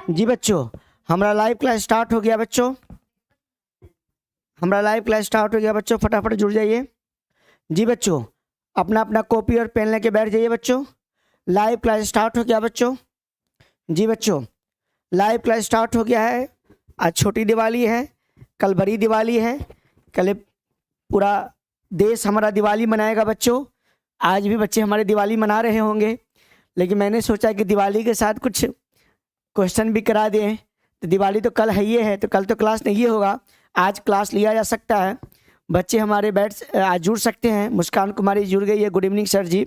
जी बच्चों, हमारा live class start हो गया बच्चों। हमारा लाइव क्लास स्टार्ट हो गया बच्चों, फटाफट जुड़ जाइए। जी बच्चों, अपना अपना कॉपी और पेन लेके बैठ जाइए बच्चों। लाइव क्लास स्टार्ट हो गया बच्चों। जी बच्चों, लाइव क्लास स्टार्ट हो गया है। आज छोटी दिवाली है, कल बड़ी दिवाली है। कल पूरा देश हमारा दिवाली मनाएगा बच्चों। आज भी बच्चे हमारे दिवाली मना रहे होंगे, लेकिन मैंने सोचा कि दिवाली के साथ कुछ क्वेश्चन भी करा दें। तो दिवाली तो कल है, ये है तो कल तो क्लास नहीं होगा, आज क्लास लिया जा सकता है। बच्चे हमारे आज जुड़ सकते हैं। मुस्कान कुमारी जुड़ गई है। गुड इवनिंग सर जी,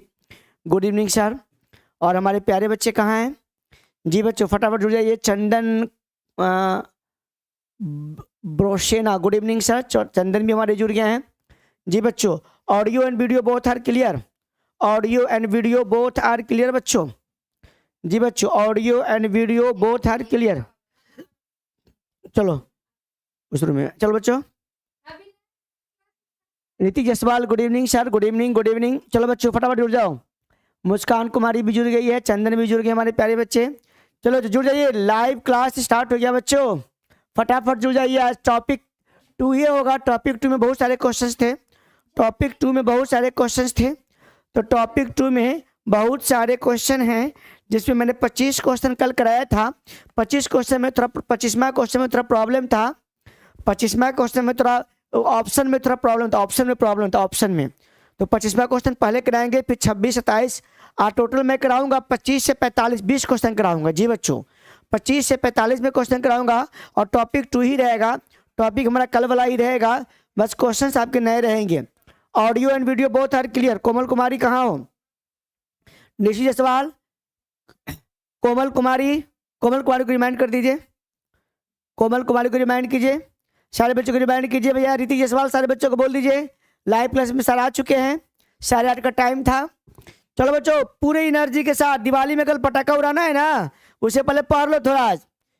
गुड इवनिंग सर। और हमारे प्यारे बच्चे कहाँ हैं? जी बच्चों फटाफट जुड़ जाइए। चंदन ब्रोशेना, गुड इवनिंग सर। चंदन भी हमारे जुड़ गए हैं। जी बच्चों, audio and video both are clear. Audio and video both are clear बच्चों। जी बच्चों, audio and video both are clear. चलो उस रूम में चलो बच्चों। Hrithik Jaswal, good evening sir. Good evening, good evening. चलो बच्चों फटाफट जुड़ जाओ। मुस्कान कुमारी भी जुड़ गई है, चंदन भी जुड़ गए हमारे प्यारे बच्चे। चलो तो जुड़ जाइए, लाइव क्लास स्टार्ट हो गया बच्चों। फटाफट जुड़ जाइए। आज टॉपिक 2 ही होगा। टॉपिक 2 में बहुत सारे क्वेश्चंस थे। टॉपिक 2 में बहुत सारे क्वेश्चंस थे। तो टॉपिक 2 में बहुत सारे क्वेश्चन हैं, जिसमें मैंने 25 क्वेश्चन कल कराया था। 25 क्वेश्चन में थोड़ा 25वां क्वेश्चन में थोड़ा प्रॉब्लम था। 25वां क्वेश्चन में थोड़ा ऑप्शन में थोड़ा प्रॉब्लम था। ऑप्शन में तो 25वां क्वेश्चन पहले कराएंगे, फिर 26, 27 और टोटल मैं कराऊंगा 25 से 45, 20 क्वेश्चन कराऊंगा। जी बच्चों, 25 से 45 में क्वेश्चन कराऊंगा। और टॉपिक 2 ही रहेगा। टॉपिक हमारा कल वाला ही रहेगा, बस क्वेश्चन आपके नए रहेंगे। Audio and video both are clear. Komal Kumari कहाँ हो? निशी जायसवाल, कोमल कुमारी को रिमाइंड कर दीजिए। कोमल कुमारी को रिमाइंड कीजिए। सारे बच्चों को रिमाइंड कीजिए भैया। ऋतिक जायसवाल सारे बच्चों को बोल दीजिए लाइव क्लास में सर आ चुके हैं। 8:30 का टाइम था। चलो बच्चों, पूरे एनर्जी के साथ दिवाली में कल पटाखा उड़ाना है ना, उससे पहले पढ़ लो थोड़ा।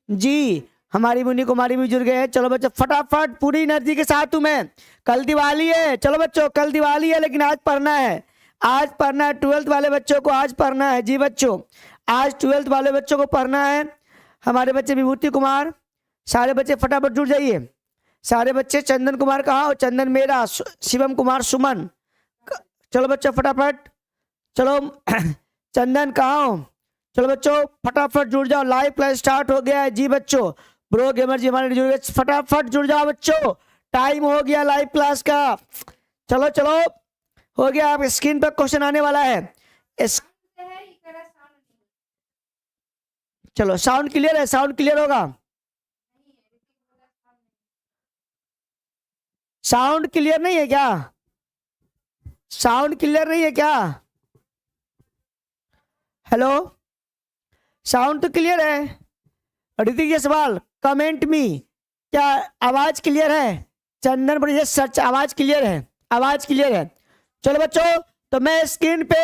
जी, हमारी मुन्नी कुमारी भी जुड़ गए हैं। चलो बच्चों फटाफट पूरी एनर्जी के साथ हूं मैं। कल दिवाली है। चलो बच्चों, कल दिवाली है लेकिन आज पढ़ना है। आज पढ़ना है 12th वाले बच्चों को, आज पढ़ना है। जी बच्चों, आज 12th वाले बच्चों को पढ़ना है। हमारे बच्चे विभूति कुमार, सारे बच्चे फटाफट जुड़ जाइए। सारे बच्चे। चंदन कुमार कहाँ हो? चंदन मेरा, शिवम कुमार, सुमन। चलो बच्चों फटाफट। चलो चंदन कहाँ हो? चलो बच्चों फटाफट जुड़ जाओ, लाइव क्लास स्टार्ट हो गया है। जी बच्चों, ब्रो गेमर जी हमारे जुड़ गए। फटाफट जुड़ जाओ बच्चों, टाइम हो गया लाइव क्लास का। चलो चलो हो गया। आप स्क्रीन पर क्वेश्चन आने वाला है। चलो साउंड क्लियर है? साउंड क्लियर होगा? साउंड क्लियर नहीं है क्या? साउंड क्लियर नहीं है क्या? हेलो, साउंड तो क्लियर है। ऋतिक जायसवाल कमेंट मी, क्या आवाज क्लियर है? चंदन बड़ी सच आवाज क्लियर है, आवाज क्लियर है। चलो बच्चों, तो मैं स्क्रीन पे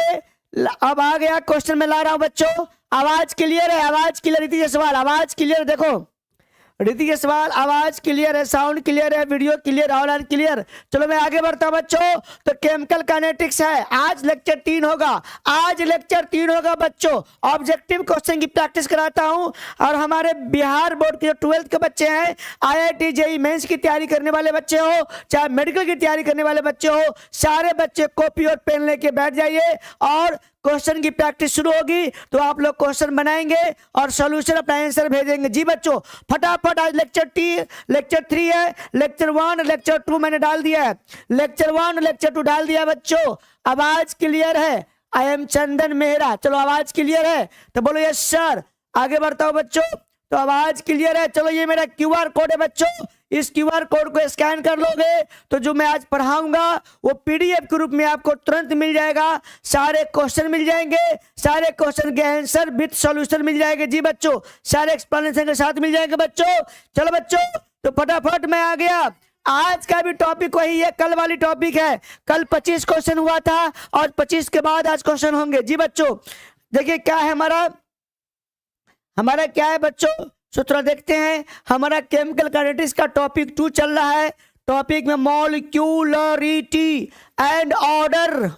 अब आ गया क्वेश्चन में ला रहा हूं बच्चों। आवाज क्लियर है? आवाज क्लियर? ऋतिक जायसवाल आवाज क्लियर? देखो ऋतिक जायसवाल आवाज क्लियर है, साउंड क्लियर है, वीडियो क्लियर, ऑल क्लियर। चलो मैं आगे बढ़ता हूं बच्चों। तो केमिकल काइनेटिक्स है, आज लेक्चर 3 होगा। आज लेक्चर 3 होगा बच्चों। ऑब्जेक्टिव क्वेश्चन की प्रैक्टिस कराता हूं। और हमारे बिहार बोर्ड के जो 12th के बच्चे हैं, IIT JEE मेंस की तैयारी करने वाले बच्चे हो, चाहे मेडिकल की तैयारी करने वाले बच्चे हो, सारे बच्चे कॉपी और पेन लेके बैठ जाइए। और क्वेश्चन की प्रैक्टिस शुरू होगी तो आप लोग क्वेश्चन बनाएंगे और सॉल्यूशन अपना आंसर भेजेंगे। जी बच्चों फटाफट। आज लेक्चर 3 है। लेक्चर 1 लेक्चर 2 मैंने डाल दिया है। लेक्चर 1 लेक्चर 2 डाल दिया बच्चों। आवाज क्लियर है? आई एम चंदन मेहरा। चलो आवाज क्लियर है तो बोलो यस सर। आगे बढ़ता हूं बच्चों। तो आवाज क्लियर है। चलो ये मेरा QR कोड है बच्चों। इस QR कोड को स्कैन कर लोगे तो जो मैं आज पढ़ाऊंगा वो PDF के रूप में आपको तुरंत मिल जाएगा। सारे क्वेश्चन मिल जाएंगे, सारे क्वेश्चन के आंसर विद सॉल्यूशन मिल जाएंगे। जी बच्चों, सारे एक्सप्लेनेशन के साथ मिल जाएंगे बच्चों। चलो बच्चों, तो फटाफट मैं आ गया। आज का भी टॉपिक वही है, कल वाली टॉपिक है। कल 25 क्वेश्चन हुआ था और 25 के बाद आज क्वेश्चन होंगे। जी बच्चों, देखिए क्या है हमारा क्या है बच्चों, सूत्र देखते हैं। हमारा केमिकल काइनेटिक्स का टॉपिक 2 चल रहा है। टॉपिक में molecularity and order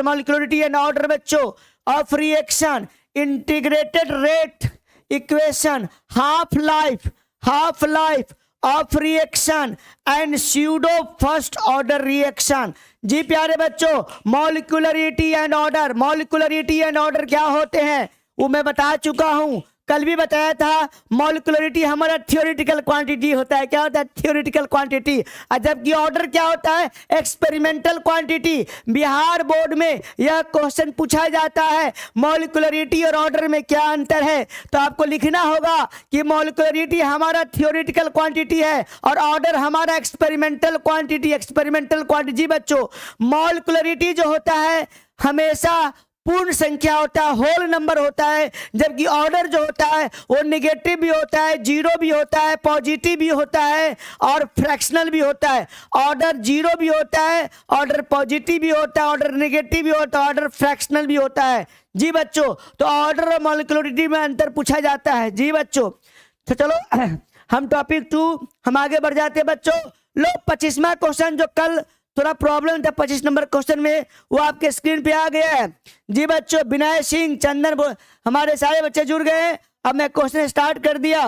molecularity and order बच्चों of reaction integrated rate equation, half life of reaction and pseudo first order reaction. जी प्यारे बच्चों, मॉलिक्यूलरिटी एंड ऑर्डर क्या होते हैं वो मैं बता चुका हूं, कल भी बताया था। मॉलिक्यूलरिटी हमारा थ्योरेटिकल क्वांटिटी होता है। क्या होता है? Theoretical quantity. जबकि ऑर्डर क्या होता है? Experimental quantity. बिहार बोर्ड में यह क्वेश्चन पूछा जाता है, मॉलिक्यूलरिटी और ऑर्डर में क्या अंतर है। तो आपको लिखना होगा कि मॉलिक्यूलरिटी हमारा थ्योरेटिकल क्वांटिटी है और ऑर्डर हमारा एक्सपेरिमेंटल क्वांटिटी। जी बच्चों, मॉलिक्यूलरिटी जो होता है हमेशा पूर्ण संख्या होता है, होल नंबर होता है, जबकि ऑर्डर जो होता है वो नेगेटिव भी होता है, जीरो भी होता है, पॉजिटिव भी होता है और फ्रैक्शनल भी होता है। ऑर्डर जीरो भी होता है, ऑर्डर पॉजिटिव भी होता है, ऑर्डर नेगेटिव भी होता है, ऑर्डर फ्रैक्शनल भी होता है। जी बच्चों, तो ऑर्डर और मॉलिक्यूलरिटी में अंतर पूछा जाता है। जी बच्चों, तो चलो हम टॉपिक 2 हम आगे बढ़ जाते हैं बच्चों। लो 25वां क्वेश्चन जो कल थोड़ा प्रॉब्लम था 25 नंबर क्वेश्चन में, वो आपके स्क्रीन पे आ गया है। जी बच्चों, विनय सिंह, चंदन, हमारे सारे बच्चे जुड़ गए। अब मैं क्वेश्चन स्टार्ट कर दिया।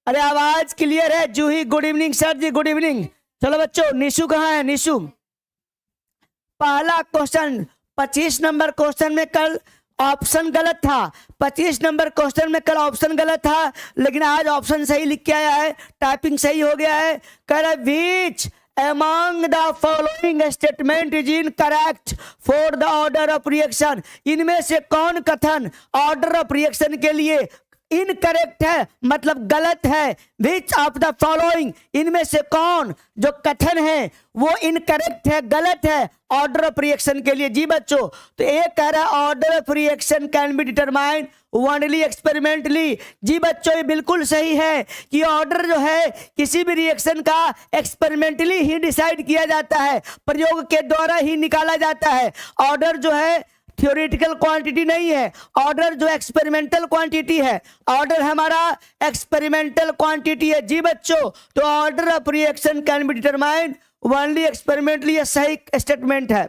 अरे आवाज क्लियर है? जूही गुड इवनिंग सर जी, गुड इवनिंग। चलो बच्चों, निशु कहाँ है? निशु, पहला क्वेश्चन 25 नंबर क्वेश्चन में कल ऑप्शन गलत था। 25 नंबर क्वेश्चन में कल ऑप्शन गलत था, लेकिन आज ऑप्शन सही लिख के आया है, टाइपिंग सही हो गया है। कह रहा विच among the following statement is incorrect for the order of reaction। इनमें से कौन कथन ऑर्डर ऑफ रिएक्शन के लिए इनकरेक्ट है, मतलब गलत है। विच ऑफ द फॉलोइंग, इनमें से कौन जो कथन है वो इनकरेक्ट है, गलत है ऑर्डर ऑफ रिएक्शन के लिए। जी बच्चों, तो एक कह रहा है order of reaction can be determined only experimentally. जी बच्चों, ये बिल्कुल सही है कि ऑर्डर जो है किसी भी रिएक्शन का एक्सपेरिमेंटली ही डिसाइड किया जाता है, प्रयोग के द्वारा ही निकाला जाता है। ऑर्डर जो है थ्योरेटिकल क्वांटिटी नहीं है, ऑर्डर जो एक्सपेरिमेंटल क्वांटिटी है, ऑर्डर हमारा एक्सपेरिमेंटल क्वांटिटी है। जी बच्चों, तो order of reaction can be determined only experimentally, ये सही स्टेटमेंट है।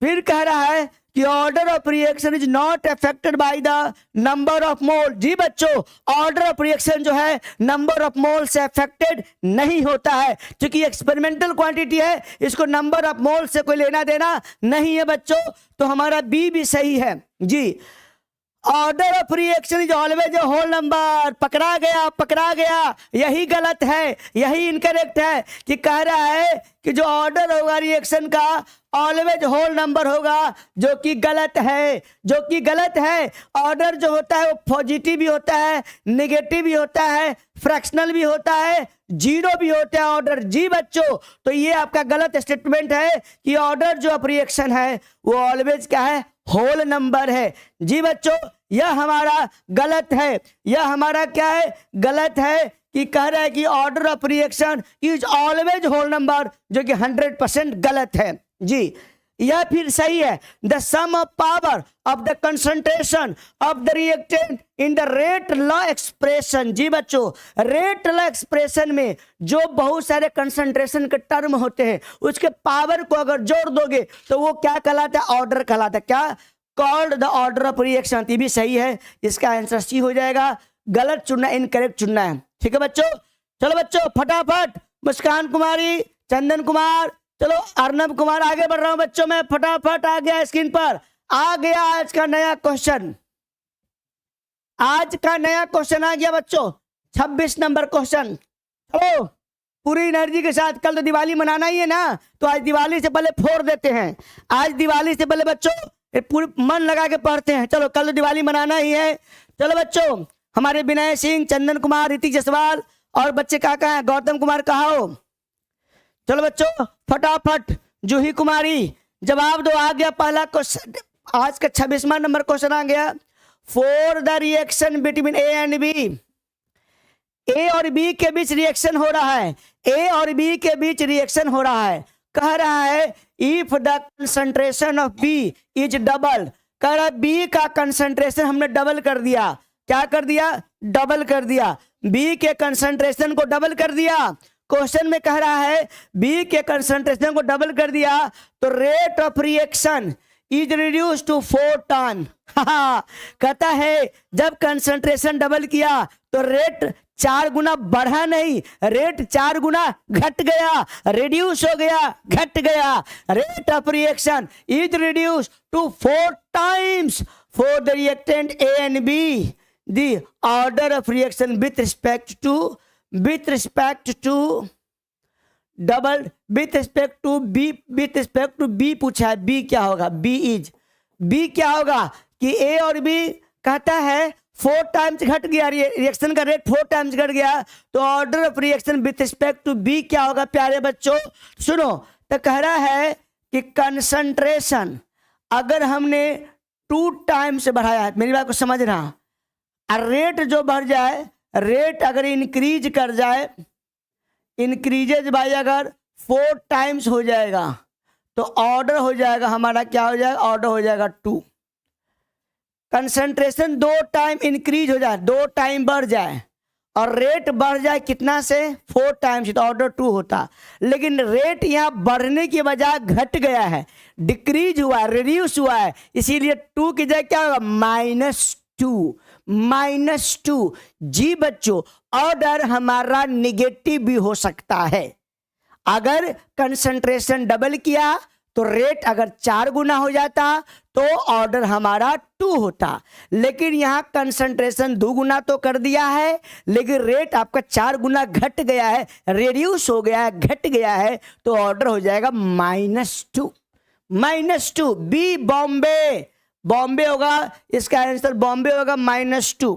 फिर कह रहा है कि order of reaction is not affected by the number of mole. जी बच्चों, ऑर्डर ऑफ रिएक्शन जो है नंबर ऑफ मोल से अफेक्टेड नहीं होता है, क्योंकि एक्सपेरिमेंटल क्वांटिटी है, इसको नंबर ऑफ मोल से कोई लेना देना नहीं है बच्चों। तो हमारा बी भी सही है। जी, order of reaction is always a whole number. पकड़ा गया, यही गलत है, यही इनकरेक्ट है कि कह रहा है कि जो ऑर्डर होगा रिएक्शन का ऑलवेज होल नंबर होगा, जो कि गलत है। ऑर्डर जो होता है वो पॉजिटिव भी होता है, नेगेटिव भी होता है, फ्रैक्शनल भी होता है, जीरो भी होता है ऑर्डर। जी बच्चों, तो ये आपका गलत स्टेटमेंट है कि ऑर्डर जो ऑफ रिएक्शन है वो ऑलवेज क्या है? होल नंबर है। जी बच्चों, यह हमारा गलत है, यह हमारा क्या है? गलत है कि कह रहा है कि order of reaction is always whole number, जो कि 100% गलत है। जी, यह फिर सही है। The sum of power of the concentration of the reactant in the rate law expression. जी बच्चों, रेट लॉ एक्सप्रेशन में जो बहुत सारे कंसंट्रेशन के टर्म होते हैं, उसके पावर को अगर जोड़ दोगे तो वो क्या कहलाता है? ऑर्डर कहलाता है। क्या? Called the order of reaction. ये भी सही है, इसका आंसर सी हो जाएगा। गलत चुनना, इनकरेक्ट चुनना है। ठीक है बच्चों, चलो बच्चों फटाफट। मुस्कान कुमारी, चंदन कुमार, चलो अर्नब कुमार, आगे बढ़ रहा हूं बच्चों मैं, फटाफट आ गया स्क्रीन पर, आ गया आज का नया क्वेश्चन। आज का नया क्वेश्चन आ गया बच्चों, 26 नंबर क्वेश्चन। चलो पूरी एनर्जी के साथ, कल तो दिवाली मनाना ही है ना, तो आज दिवाली से पहले फोड़ देते हैं। आज दिवाली से पहले बच्चों पूरी मन लगा के पढ़ते हैं। चलो कल तो दिवाली मनाना ही है। चलो बच्चों, हमारे विनय सिंह, चंदन कुमार, ऋतिक जसवाल और बच्चे कहाँ हैं? गौतम कुमार कहाँ हो? चलो बच्चों फटाफट। जूही कुमारी, जवाब दो। आ गया पहला क्वेश्चन, आज का 26वां नंबर क्वेश्चन आ गया। For the reaction between A and B, A और बी के बीच रिएक्शन हो रहा है, ए और बी के बीच रिएक्शन हो रहा है। कह रहा है if the concentration of B is double. कह रहा है बी का कंसंट्रेशन हमने डबल कर दिया। क्या कर दिया? डबल कर दिया। बी के कंसंट्रेशन को डबल कर दिया। क्वेश्चन में कह रहा है बी के कंसंट्रेशन को डबल कर दिया, तो rate of reaction is reduce to 4 time. कहता है जब कंसंट्रेशन डबल किया तो रेट 4 गुना बढ़ा नहीं, रेट 4 गुना घट गया, रिड्यूस हो गया, घट गया। Rate of reaction is reduce to 4 times for the reactant A and B. The order of reaction with respect to B पूछा है। बी क्या होगा? बी क्या होगा कि ए और बी कहता है 4 टाइम्स घट गया, रिएक्शन का रेट 4 टाइम्स घट गया, तो order of reaction with respect to B क्या होगा प्यारे बच्चों? सुनो, तो कह रहा है कि कंसंट्रेशन अगर हमने 2 टाइम्स बढ़ाया है, मेरी बात को समझ रहा, और रेट जो बढ़ जाए, रेट अगर इंक्रीज कर जाए, इंक्रीजेज बाई अगर 4 टाइम्स हो जाएगा तो ऑर्डर हो जाएगा हमारा, क्या हो जाएगा? ऑर्डर हो जाएगा 2। कंसंट्रेशन 2 टाइम इंक्रीज हो जाए, 2 टाइम बढ़ जाए और रेट बढ़ जाए कितना से? 4 टाइम्स, तो ऑर्डर 2 होता। लेकिन रेट यहाँ बढ़ने की बजाय घट गया है, डिक्रीज हुआ है, रिड्यूस हुआ है, इसीलिए 2 की जगह क्या होगा? -2। जी बच्चों, ऑर्डर हमारा निगेटिव भी हो सकता है। अगर कंसंट्रेशन डबल किया तो रेट अगर 4 गुना हो जाता तो ऑर्डर हमारा 2 होता, लेकिन यहाँ कंसंट्रेशन 2 गुना तो कर दिया है, लेकिन रेट आपका 4 गुना घट गया है, रिड्यूस हो गया है, घट गया है, तो ऑर्डर हो जाएगा -2। बी बॉम्बे होगा, इसका आंसर बॉम्बे होगा -2।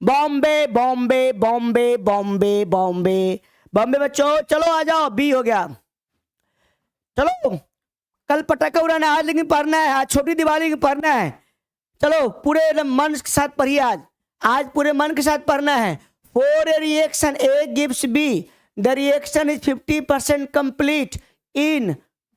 बॉम्बे बच्चों चलो आ जाओ, बी हो गया। चलो कल पटाखा उड़ाना है आज, लेकिन पढ़ना है, आज छोटी दिवाली की पढ़ना है। चलो पूरे मन के साथ पढ़िए, आज पूरे मन के साथ पढ़ना है। For a reaction A gives B, the reaction is 50% complete in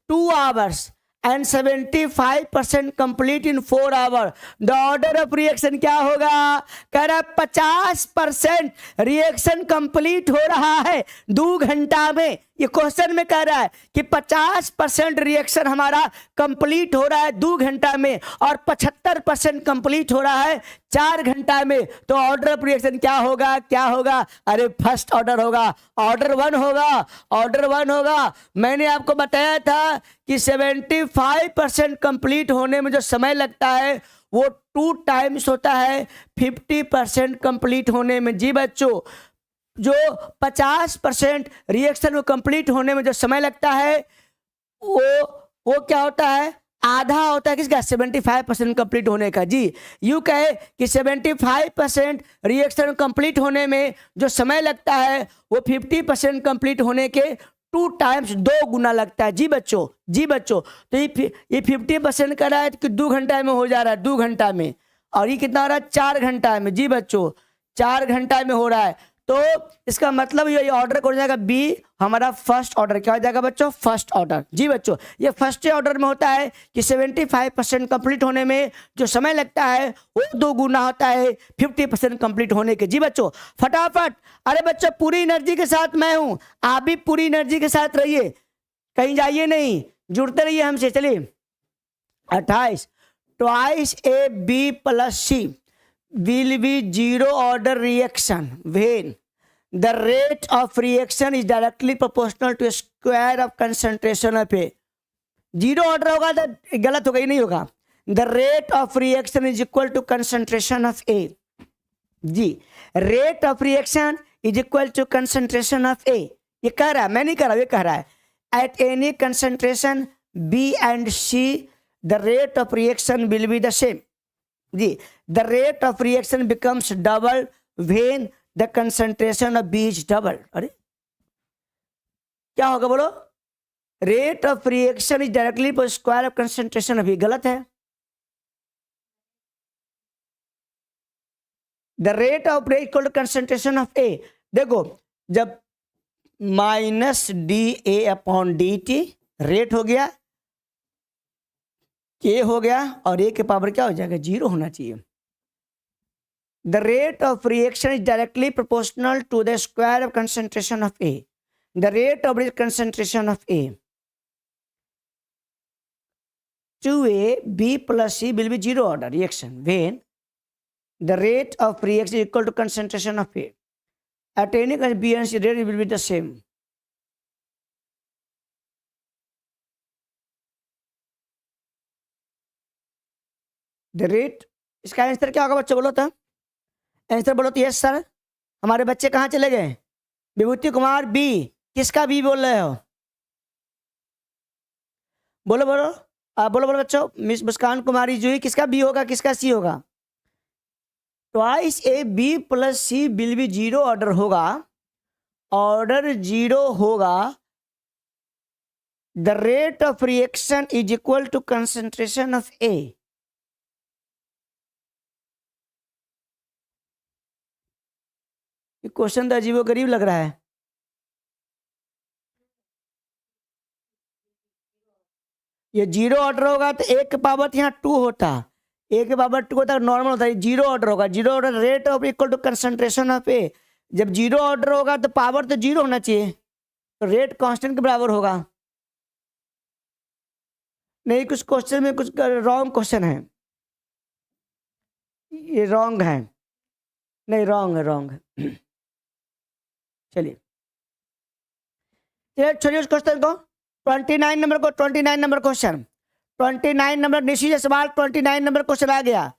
2 hours and 75% complete in 4 hour. The order of reaction क्या होगा? कह रहा है 50% रिएक्शन कंप्लीट हो रहा है 2 घंटा में। ये क्वेश्चन में कह रहा है कि 50% रिएक्शन हमारा कंप्लीट हो रहा है 2 घंटा में और 75% कंप्लीट हो रहा है 4 घंटा में, तो ऑर्डर ऑफ रिएक्शन क्या होगा? क्या होगा? अरे फर्स्ट ऑर्डर होगा, ऑर्डर 1 होगा। मैंने आपको बताया था कि 75% कंप्लीट होने में जो समय लगता है वो 2 टाइम्स होता है 50% कंप्लीट होने में। जी बच्चों, जो 50% रिएक्शन को कंप्लीट होने में जो समय लगता है वो क्या होता है? आधा होता है किसका? 75% कंप्लीट होने का। जी, यूं कहे कि 75% रिएक्शन कंप्लीट होने में जो समय लगता है वो 50% कंप्लीट होने के 2 टाइम्स 2 गुना लगता है। जी बच्चों, तो ये 50% कर रहा है कि 2 घंटा में हो जा रहा है, 2 घंटा में, और ये कितना हो रहा है? 4 घंटा में। जी बच्चों, 4 घंटा में हो रहा है, तो इसका मतलब ये ऑर्डर हो जाएगा बी हमारा फर्स्ट ऑर्डर। क्या हो जाएगा बच्चों? First order. जी बच्चों, ये फर्स्ट ऑर्डर में होता है कि 75% कंप्लीट होने में जो समय लगता है वो 2 गुना होता है 50% कंप्लीट होने के। जी बच्चों फटाफट, अरे बच्चों पूरी एनर्जी के साथ मैं हूं, आप भी पूरी एनर्जी के साथ रहिए, कहीं जाइए नहीं, जुड़ते रहिए हमसे। चलिए 28 twice A B plus C will be 0 order reaction when the rate of reaction is directly proportional to square of concentration of A। 0 order होगा तो गलत होगा, ही नहीं होगा। The rate of reaction is equal to concentration of A। Ji, rate of reaction is equal to concentration of A। ये कह रहा है, मैं नहीं कह रहा, ये कह रहा है। At any concentration B and C the rate of reaction will be the same। Ji, the rate of reaction becomes double when the concentration of B is double। अरे क्या होगा बोलो? rate of reaction is directly per square of concentration of B। गलत है। the rate of rate equal to concentration of A। देखो, जब -dA/dt rate हो गया, के हो गया, और ए के पावर क्या हो जाएगा? 0 होना चाहिए। The rate of reaction is directly proportional to the square of concentration of A. The rate of concentration of A 2a b plus c will be zero order reaction when the rate of reaction is equal to concentration of A. At any B and C rate will be the same. The rate, इसका answer क्या होगा बच्चों, बोलो तो answer बोलो तो। Yes sir, हमारे बच्चे कहाँ चले गए? विभूति कुमार बी, किसका बी बोल रहे हो? बोलो बोलो बोलो बोलो बच्चों। मिस मुस्कान कुमारी जूही, किसका बी होगा, किसका सी होगा? Twice A B plus C will be zero order होगा, ऑर्डर जीरो होगा। The rate of reaction is equal to concentration of A. ये क्वेश्चन तो अजीबो गरीब लग रहा है। ये जीरो ऑर्डर होगा तो एक के पावर यहाँ 2 होता, ए के पावर 2 होता, नॉर्मल होता है। जीरो ऑर्डर होगा, zero order rate of equal to concentration of A. जब जीरो ऑर्डर होगा तो पावर तो जीरो होना चाहिए, तो रेट कांस्टेंट के बराबर होगा। नहीं, कुछ क्वेश्चन में कुछ रॉन्ग क्वेश्चन है, ये रॉन्ग है। नहीं, रॉन्ग है, रॉन्ग है। चलिए छोड़िए उस क्वेश्चन को। 29 नंबर को, 29 नंबर क्वेश्चन, 29 नंबर निशी सवाल, 29 नंबर क्वेश्चन आ गया।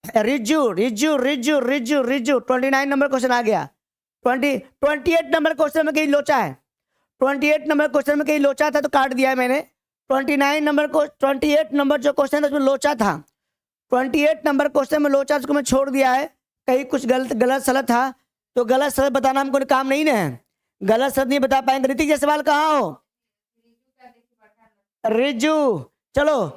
रिजू रिजू रिजू रिजू रिजू 29 नंबर क्वेश्चन आ गया। 28 नंबर क्वेश्चन में कहीं लोचा है, 28 नंबर क्वेश्चन में कहीं लोचा था तो काट दिया है मैंने। 29 नंबर को, 28 नंबर जो क्वेश्चन था उसमें लोचा था, 28 नंबर क्वेश्चन में लोचा, उसको मैं छोड़ दिया है। कहीं कुछ गलत सलत था तो गलत सलत बताना हमको काम नहीं ना है, गलत सलत नहीं बता पाएंगे। ऋतिक, ये सवाल कहाँ हो? रिजू, चलो।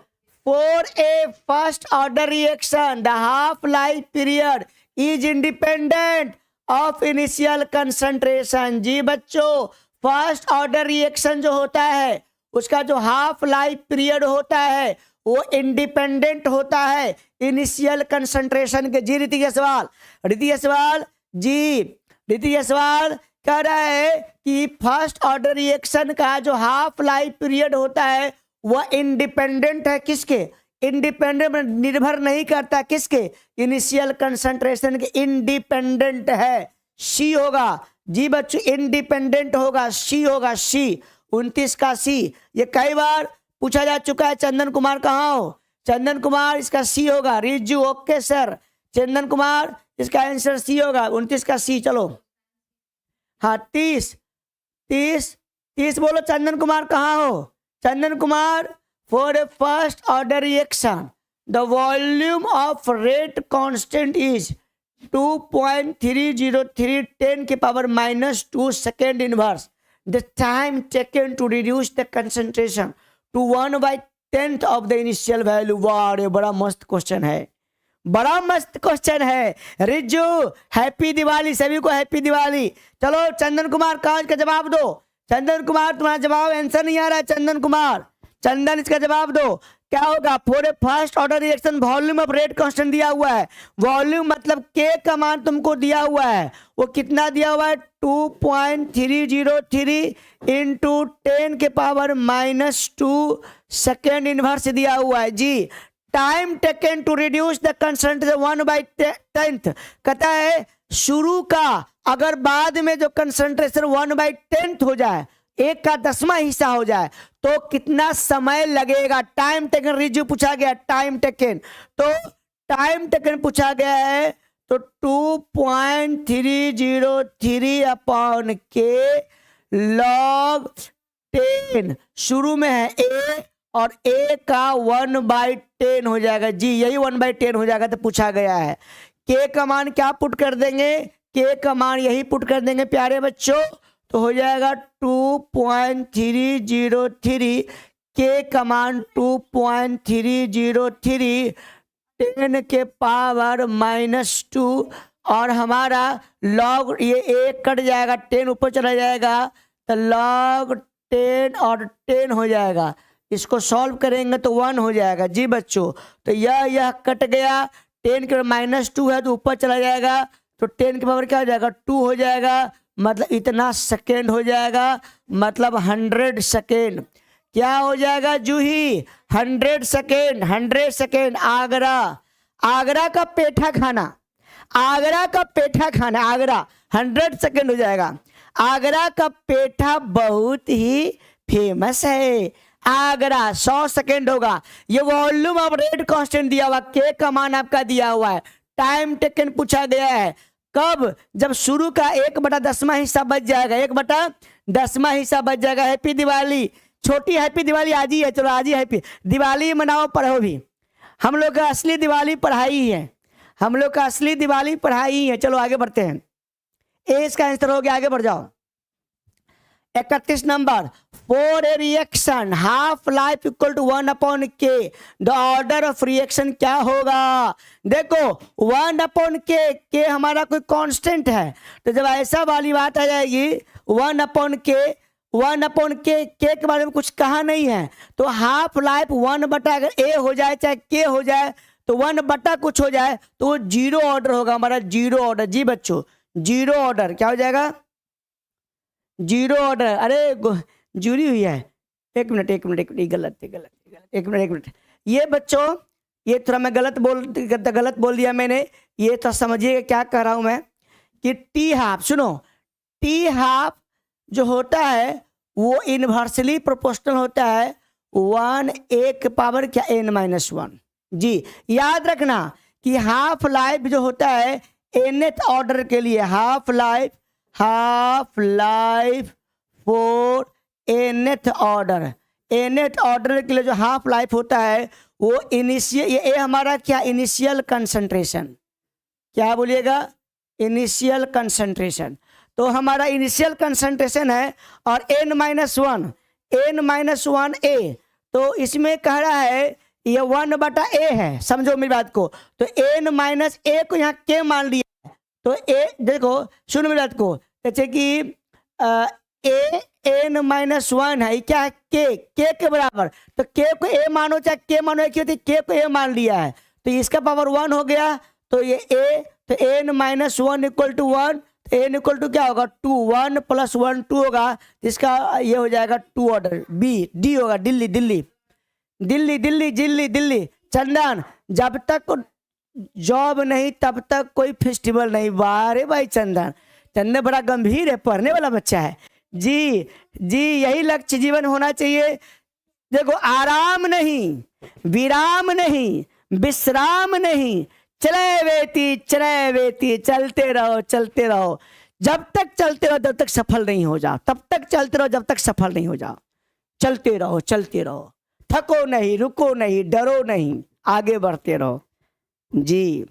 For a first order reaction the half life period is independent of initial concentration. जी बच्चों, फर्स्ट ऑर्डर रिएक्शन जो होता है उसका जो हाफ लाइफ पीरियड होता है वो इंडिपेंडेंट होता है इनिशियल कंसंट्रेशन के। जी ऋतिक सवाल, ऋतिक सवाल जी, ऋतिक सवाल कह रहा है कि फर्स्ट ऑर्डर रिएक्शन का जो हाफ लाइफ पीरियड होता है वह इंडिपेंडेंट है किसके? इंडिपेंडेंट, निर्भर नहीं करता किसके? इनिशियल कंसंट्रेशन के। इंडिपेंडेंट है, सी होगा। जी बच्चों, इंडिपेंडेंट होगा, सी होगा, सी 29 का सी। ये कई बार पूछा जा चुका है। चंदन कुमार कहाँ हो? चंदन कुमार, इसका सी होगा। Riju, okay sir. चंदन कुमार, इसका आंसर सी होगा, 29 का सी। चलो हाँ, 30 30 30 बोलो। चंदन कुमार कहाँ हो? Chandan Kumar, for a first order reaction the volume of rate constant is 2.303 10 के power -2 second inverse. The time taken to reduce the concentration to 1/10 of the initial value. वाह, ये बड़ा मस्त क्वेश्चन है, बड़ा मस्त क्वेश्चन है। रिजू, हैप्पी दिवाली, सभी को हैप्पी दिवाली। चलो चंदन कुमार, कहाँ का जवाब दो? चंदन कुमार, तुम्हारा जवाब आंसर नहीं आ रहा है। चंदन कुमार, चंदन, इसका जवाब दो। क्या होगा? For a first order reaction volume of rate constant दिया हुआ है। वॉल्यूम मतलब के का मान तुमको दिया हुआ है, वो कितना दिया हुआ है? 2.303 इंटू 10 के पावर -2 सेकेंड इनवर्स दिया हुआ है। जी, time taken to reduce the concentration 1/10 कहता है शुरू का अगर बाद में जो कंसंट्रेशन 1/10 हो जाए, 1 का 10वां हिस्सा हो जाए, तो कितना समय लगेगा? टाइम टेकन रिज्यू पूछा गया, टाइम टेकन। तो टाइम टेकन पूछा गया है तो 2.303 अपॉन के log 10 शुरू में है ए और ए का 1/10 हो जाएगा। जी, यही 1/10 हो जाएगा तो पूछा गया है। के का मान क्या पुट कर देंगे? के का मान यही पुट कर देंगे प्यारे बच्चों, तो हो जाएगा 2.303। के का मान 2.303 10 के पावर -2 और हमारा लॉग, ये एक कट जाएगा, 10 ऊपर चला जाएगा तो log 10 और 10 हो जाएगा। इसको सॉल्व करेंगे तो 1 हो जाएगा। जी बच्चों, तो यह कट गया, 10 के -2 है तो ऊपर चला जाएगा, तो 10 के पावर क्या हो जाएगा? 2 हो जाएगा, मतलब इतना सेकेंड हो जाएगा, मतलब 100 सेकेंड। क्या हो जाएगा जूही? 100 सेकेंड, 100 सेकेंड। आगरा, आगरा का पेठा खाना, आगरा का पेठा खाना, आगरा 100 सेकेंड हो जाएगा। आगरा का पेठा बहुत ही फेमस है। आगरा 100 सेकेंड होगा। ये वॉल्यूम ऑफ रेट कांस्टेंट दिया हुआ, के का मान आपका दिया हुआ है। टाइम टेकन पूछा गया है कब? जब शुरू का 1/10वां हिस्सा बच जाएगा, 1/10वां हिस्सा बच जाएगा। हैप्पी दिवाली, छोटी हैप्पी दिवाली आज ही है। चलो आज ही हैप्पी दिवाली मनाओ, पढ़ो भी। हम लोग का असली दिवाली पढ़ाई ही है, हम लोग का असली दिवाली पढ़ाई ही है। चलो आगे बढ़ते हैं। ए इसका आंसर हो गया, आगे बढ़ जाओ। 31 number, for a reaction half life equal to 1/k, the order of reaction क्या होगा? देखो 1/k, के हमारा कोई कांस्टेंट है, तो जब ऐसा वाली बात आ जाएगी 1/k, 1/k, के बारे में कुछ कहा नहीं है, तो हाफ लाइफ 1/, अगर ए हो जाए चाहे के हो जाए तो 1/ कुछ हो जाए तो वो 0 ऑर्डर होगा हमारा, 0 ऑर्डर। जी बच्चों 0 ऑर्डर क्या हो जाएगा? 0 ऑर्डर। अरे जुड़ी हुई है, एक मिनट, एक गलत, एक मिनट। ये बच्चों, ये थोड़ा मैं गलत बोल दिया मैंने। ये तो समझिए क्या कह रहा हूं मैं कि टी हाफ, सुनो, टी हाफ जो होता है वो इनवर्सली प्रोपोर्शनल होता है 1a के पावर क्या, n-1। जी याद रखना कि हाफ लाइफ जो होता है nth ऑर्डर के लिए, half life for nth order, nth order के लिए जो हाफ लाइफ होता है वो इनिशियल, ये हमारा क्या, इनिशियल कंसंट्रेशन, क्या बोलिएगा, इनिशियल कंसंट्रेशन। तो हमारा इनिशियल कंसंट्रेशन है और n-1a, तो इसमें कह रहा है ये 1/a है, समझो मेरी बात को। तो n-a को यहाँ k मान लिया, तो a देखो सुनो मेरी बात को, जैसे कि n-1 है, क्या है, k के बराबर, तो k को a मानो चाहे k मानो, एक ही होती, k को a मान लिया है तो इसका पावर 1 हो गया, तो ये a, तो n-1 equal to 1, n equal to क्या होगा, 2, 1 + 1 2 होगा, इसका ये हो जाएगा 2 ऑर्डर। बी, डी होगा, दिल्ली। चंदन, जब तक जॉब नहीं तब तक कोई फेस्टिवल नहीं। वाह रे भाई चंदन बड़ा गंभीर है, पढ़ने वाला बच्चा है। जी यही लक्ष्य जीवन होना चाहिए। देखो आराम नहीं, विराम नहीं, विश्राम नहीं, चले वेती, चलते रहो। जब तक चलते रहो जब तक सफल नहीं हो जाओ, तब तक चलते रहो जब तक सफल नहीं हो जाओ। चलते रहो, थको नहीं, रुको नहीं, डरो नहीं, आगे बढ़ते रहो। जी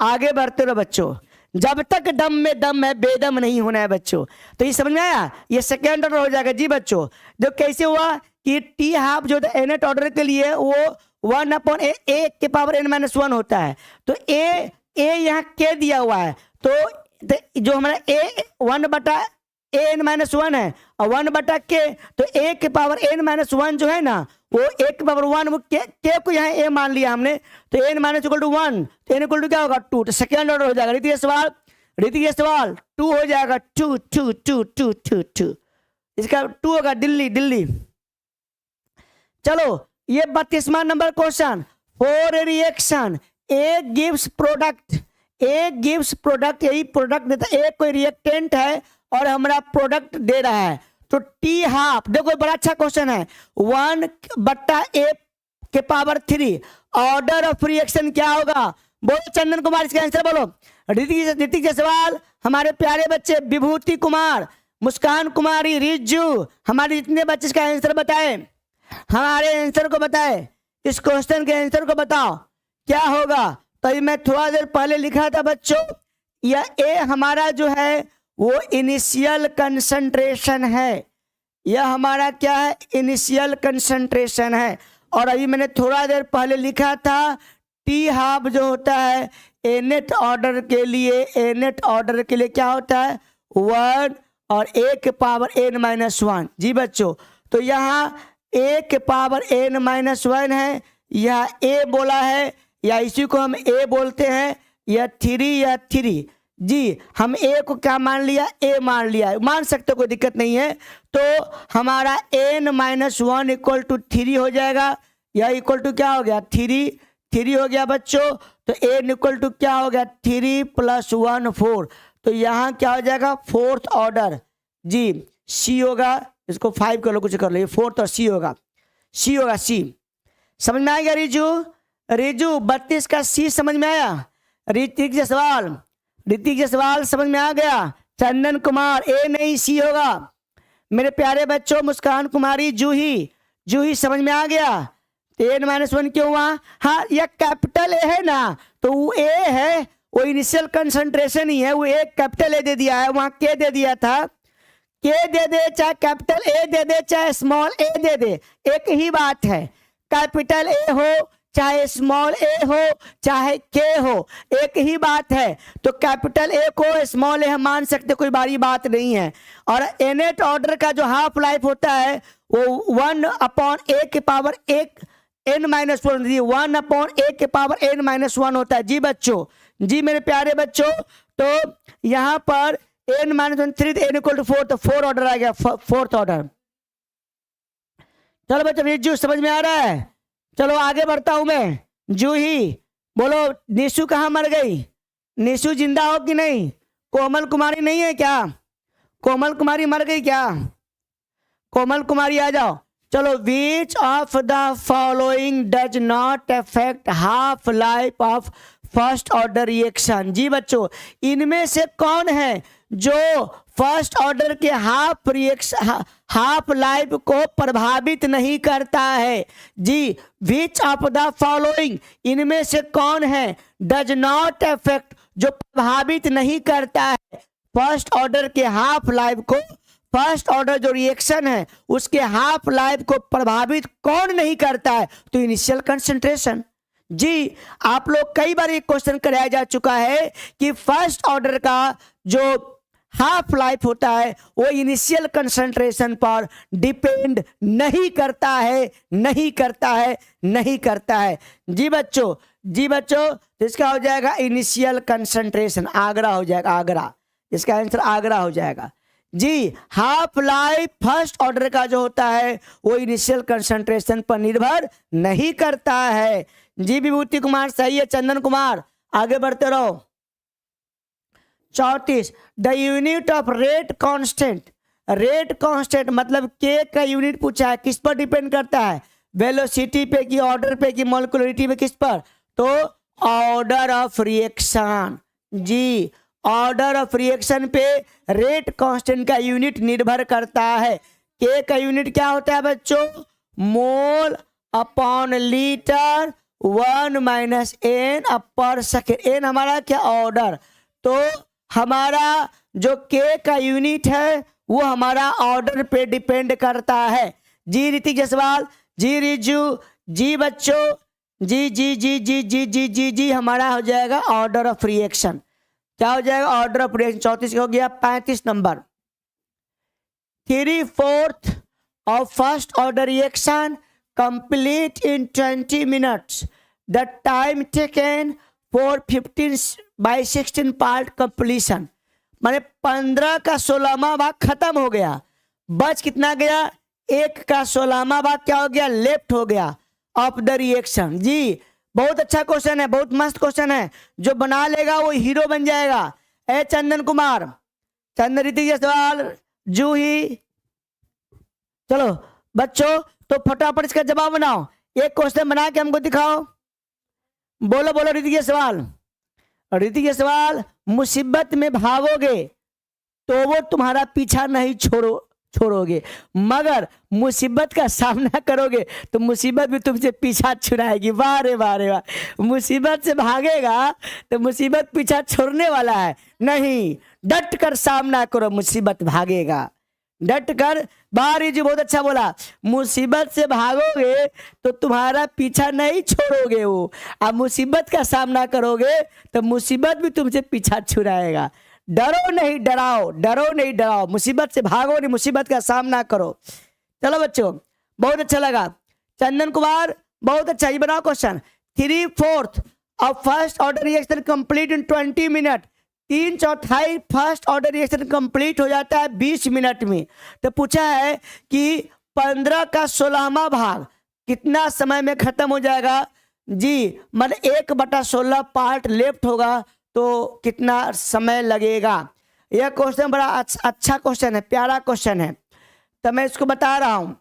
आगे बढ़ते रहो बच्चों, जब तक दम में दम है, बेदम नहीं होना है बच्चों। तो ये समझ में आया, ये सेकेंड ऑर्डर हो जाएगा। जी बच्चों, जो कैसे हुआ कि टी हाफ जो nth ऑर्डर के लिए वो 1/a के पावर n-1 होता है, तो a यहाँ k दिया हुआ है, तो जो हमारा a 1/a n-1 है और 1/k, तो a के पावर n-1 जो है ना, वो a के पावर 1, वो k को यहाँ a मान लिया हमने, तो n-1 तो n इक्वल टू क्या होगा, 2। तो सेकेंड ऑर्डर हो जाएगा। रीति सवाल 2 हो जाएगा, 2 इसका 2 होगा, दिल्ली। चलो ये 32वां number question, for a reaction A gives product, यही प्रोडक्ट देता है। ए कोई रिएक्टेंट है और हमारा प्रोडक्ट दे रहा है, तो टी हाफ, देखो बड़ा अच्छा क्वेश्चन है, 1/a के पावर 3 ऑर्डर ऑफ रिएक्शन क्या होगा? बोलो चंदन कुमार, इसका आंसर बोलो। ऋतिक जायसवाल, हमारे प्यारे बच्चे विभूति कुमार, मुस्कान कुमारी, रिज्जू, हमारे जितने बच्चे इसका आंसर बताए, हमारे आंसर को बताए, इस क्वेश्चन के आंसर को बताओ क्या होगा। तो मैं थोड़ा देर पहले लिखा था बच्चों, यह ए हमारा जो है वो इनिशियल कंसंट्रेशन है, यह हमारा क्या है, इनिशियल कंसंट्रेशन है। और अभी मैंने थोड़ा देर पहले लिखा था टी हाफ जो होता है nth ऑर्डर के लिए क्या होता है, 1 और a के पावर n-1। जी बच्चों, तो यहाँ a के पावर n-1 है, यह a बोला है, या इसी को हम a बोलते हैं, यह 3 जी हम ए को क्या मान लिया, ए मान लिया, मान सकते हो, कोई दिक्कत नहीं है। तो हमारा n-1 इक्वल टू 3 हो जाएगा, या इक्वल टू क्या हो गया 3 हो गया बच्चों। तो n इक्वल टू क्या हो गया 3 + 1 4। तो यहाँ क्या हो जाएगा फोर्थ ऑर्डर जी, सी होगा, इसको 5 कर लो, कुछ कर लो, ये फोर्थ और सी होगा, सी होगा, सी। समझ में आ गया रिजू? रिजू 32 का सी समझ में आया? ऋतिक जायसवाल, ऋतिक जायसवाल समझ में आ गया? चंदन कुमार ए नहीं सी होगा। मेरे प्यारे बच्चों मुस्कान कुमारी, जूही, जूही समझ में आ गया? n-1 क्यों हुआ? हाँ यह कैपिटल ए है ना, तो वो ए है, वो इनिशियल कंसंट्रेशन ही है, वो एक कैपिटल ए दे दिया है, वहां के दे दिया था, के दे दे चाहे कैपिटल ए दे दे चाहे स्मॉल ए दे दे, एक ही बात है। कैपिटल ए हो चाहे स्मॉल ए हो चाहे के हो, एक ही बात है। तो कैपिटल ए को स्मॉल ए हम मान सकते, कोई बड़ी बात नहीं है। और nth ऑर्डर का जो हाफ लाइफ होता है वो 1/a के पावर एक n-1 1/a के पावर n-1 होता है। जी बच्चों, जी मेरे प्यारे बच्चों, तो यहां पर n-1 3 n इक्वल टू 4, तो 4 ऑर्डर आ गया, फोर्थ ऑर्डर। चलो बच्चों रिजू समझ में आ रहा है? चलो आगे बढ़ता हूं मैं। जूही बोलो, निशु कहाँ मर गई? निशु जिंदा हो कि नहीं? कोमल कुमारी नहीं है क्या? कोमल कुमारी मर गई क्या? कोमल कुमारी आ जाओ। चलो, which of the following does not affect half life of first order reaction? जी बच्चों, इनमें से कौन है जो फर्स्ट ऑर्डर के हाफ लाइफ को प्रभावित नहीं करता है? जी, विच ऑफ द फॉलोइंग, इनमें से कौन है डज नॉट अफेक्ट, जो प्रभावित नहीं करता है फर्स्ट ऑर्डर के हाफ लाइफ को? फर्स्ट ऑर्डर जो रिएक्शन है उसके हाफ लाइफ को प्रभावित कौन नहीं करता है? तो इनिशियल कंसंट्रेशन। जी, आप लोग कई बार एक क्वेश्चन कराया जा चुका है कि फर्स्ट ऑर्डर का जो हाफ लाइफ होता है वो इनिशियल कंसंट्रेशन पर डिपेंड नहीं करता है, नहीं करता है, नहीं करता है। जी बच्चों, जी बच्चों, तो इसका हो जाएगा इनिशियल कंसंट्रेशन, आगरा हो जाएगा, आगरा, इसका आंसर आगरा हो जाएगा। जी, हाफ लाइफ फर्स्ट ऑर्डर का जो होता है वो इनिशियल कंसंट्रेशन पर निर्भर नहीं करता है। जी विभूति कुमार सही है। चंदन कुमार आगे बढ़ते रहो। 34, the unit of rate constant. Rate constant मतलब के का यूनिट पूछा है, किस पर डिपेंड करता है? वेलोसिटी पे कि ऑर्डर पे कि मॉलिक्यूलरिटी पे, किस पर? तो ऑर्डर ऑफ रिएक्शन। जी, ऑर्डर ऑफ रिएक्शन पे रेट कांस्टेंट का यूनिट निर्भर करता है। के का यूनिट क्या होता है बच्चों? मोल अपॉन लीटर 1 - n पर सेकेंड। एन हमारा क्या? ऑर्डर। तो हमारा जो के का यूनिट है वो हमारा ऑर्डर पे डिपेंड करता है। जी ऋतिक जायसवाल, जी रिजू, जी बच्चों, जी जी जी जी जी जी जी जी हमारा हो जाएगा ऑर्डर ऑफ रिएक्शन। क्या हो जाएगा? Order of reaction. 34 हो गया। 35 number, 3/4 of first order reaction complete in 20 minutes. The time taken for 15/16 part completion, माने 15 का 16वां भाग खत्म हो गया, बच कितना गया? 1 का 16वां भाग क्या हो गया? लेफ्ट हो गया ऑफ द रिएक्शन। जी, बहुत अच्छा क्वेश्चन है, बहुत मस्त क्वेश्चन है, जो बना लेगा वो हीरो बन जाएगा। ए चंदन कुमार, चंदन, ऋतिक जायसवाल, जूही, चलो बच्चों तो फटाफट इसका जवाब बनाओ। एक क्वेश्चन बना के हमको दिखाओ। बोलो बोलो ऋतिक जायसवाल। ऋतिक जायसवाल, मुसीबत में भागोगे तो वो तुम्हारा पीछा नहीं छोड़ोगे, मगर मुसीबत का सामना करोगे तो मुसीबत भी तुमसे पीछा छुड़ाएगी। वाह रे वाह रे वाह। मुसीबत से भागेगा तो मुसीबत पीछा छोड़ने वाला है नहीं, डट कर सामना करो, मुसीबत भागेगा, डट कर। बारी जी बहुत अच्छा बोला, मुसीबत से भागोगे तो तुम्हारा पीछा नहीं छोड़ोगे वो, अब मुसीबत का सामना करोगे तो मुसीबत भी तुमसे पीछा छुड़ाएगा। डरो नहीं डराओ, डरो नहीं डराओ, मुसीबत से भागो नहीं, मुसीबत का सामना करो। चलो बच्चों, बहुत अच्छा लगा। चंदन कुमार बहुत अच्छा, ये बनाओ question. 3/4 of first order reaction complete in 20 minutes. 3/4 first order reaction complete हो जाता है 20 मिनट में। तो पूछा है कि 15 का 16वां भाग कितना समय में खत्म हो जाएगा जी, मतलब 1/16 पार्ट लेफ्ट होगा तो कितना समय लगेगा। यह क्वेश्चन बड़ा अच्छा क्वेश्चन है, प्यारा क्वेश्चन है, तो मैं इसको बता रहा हूं।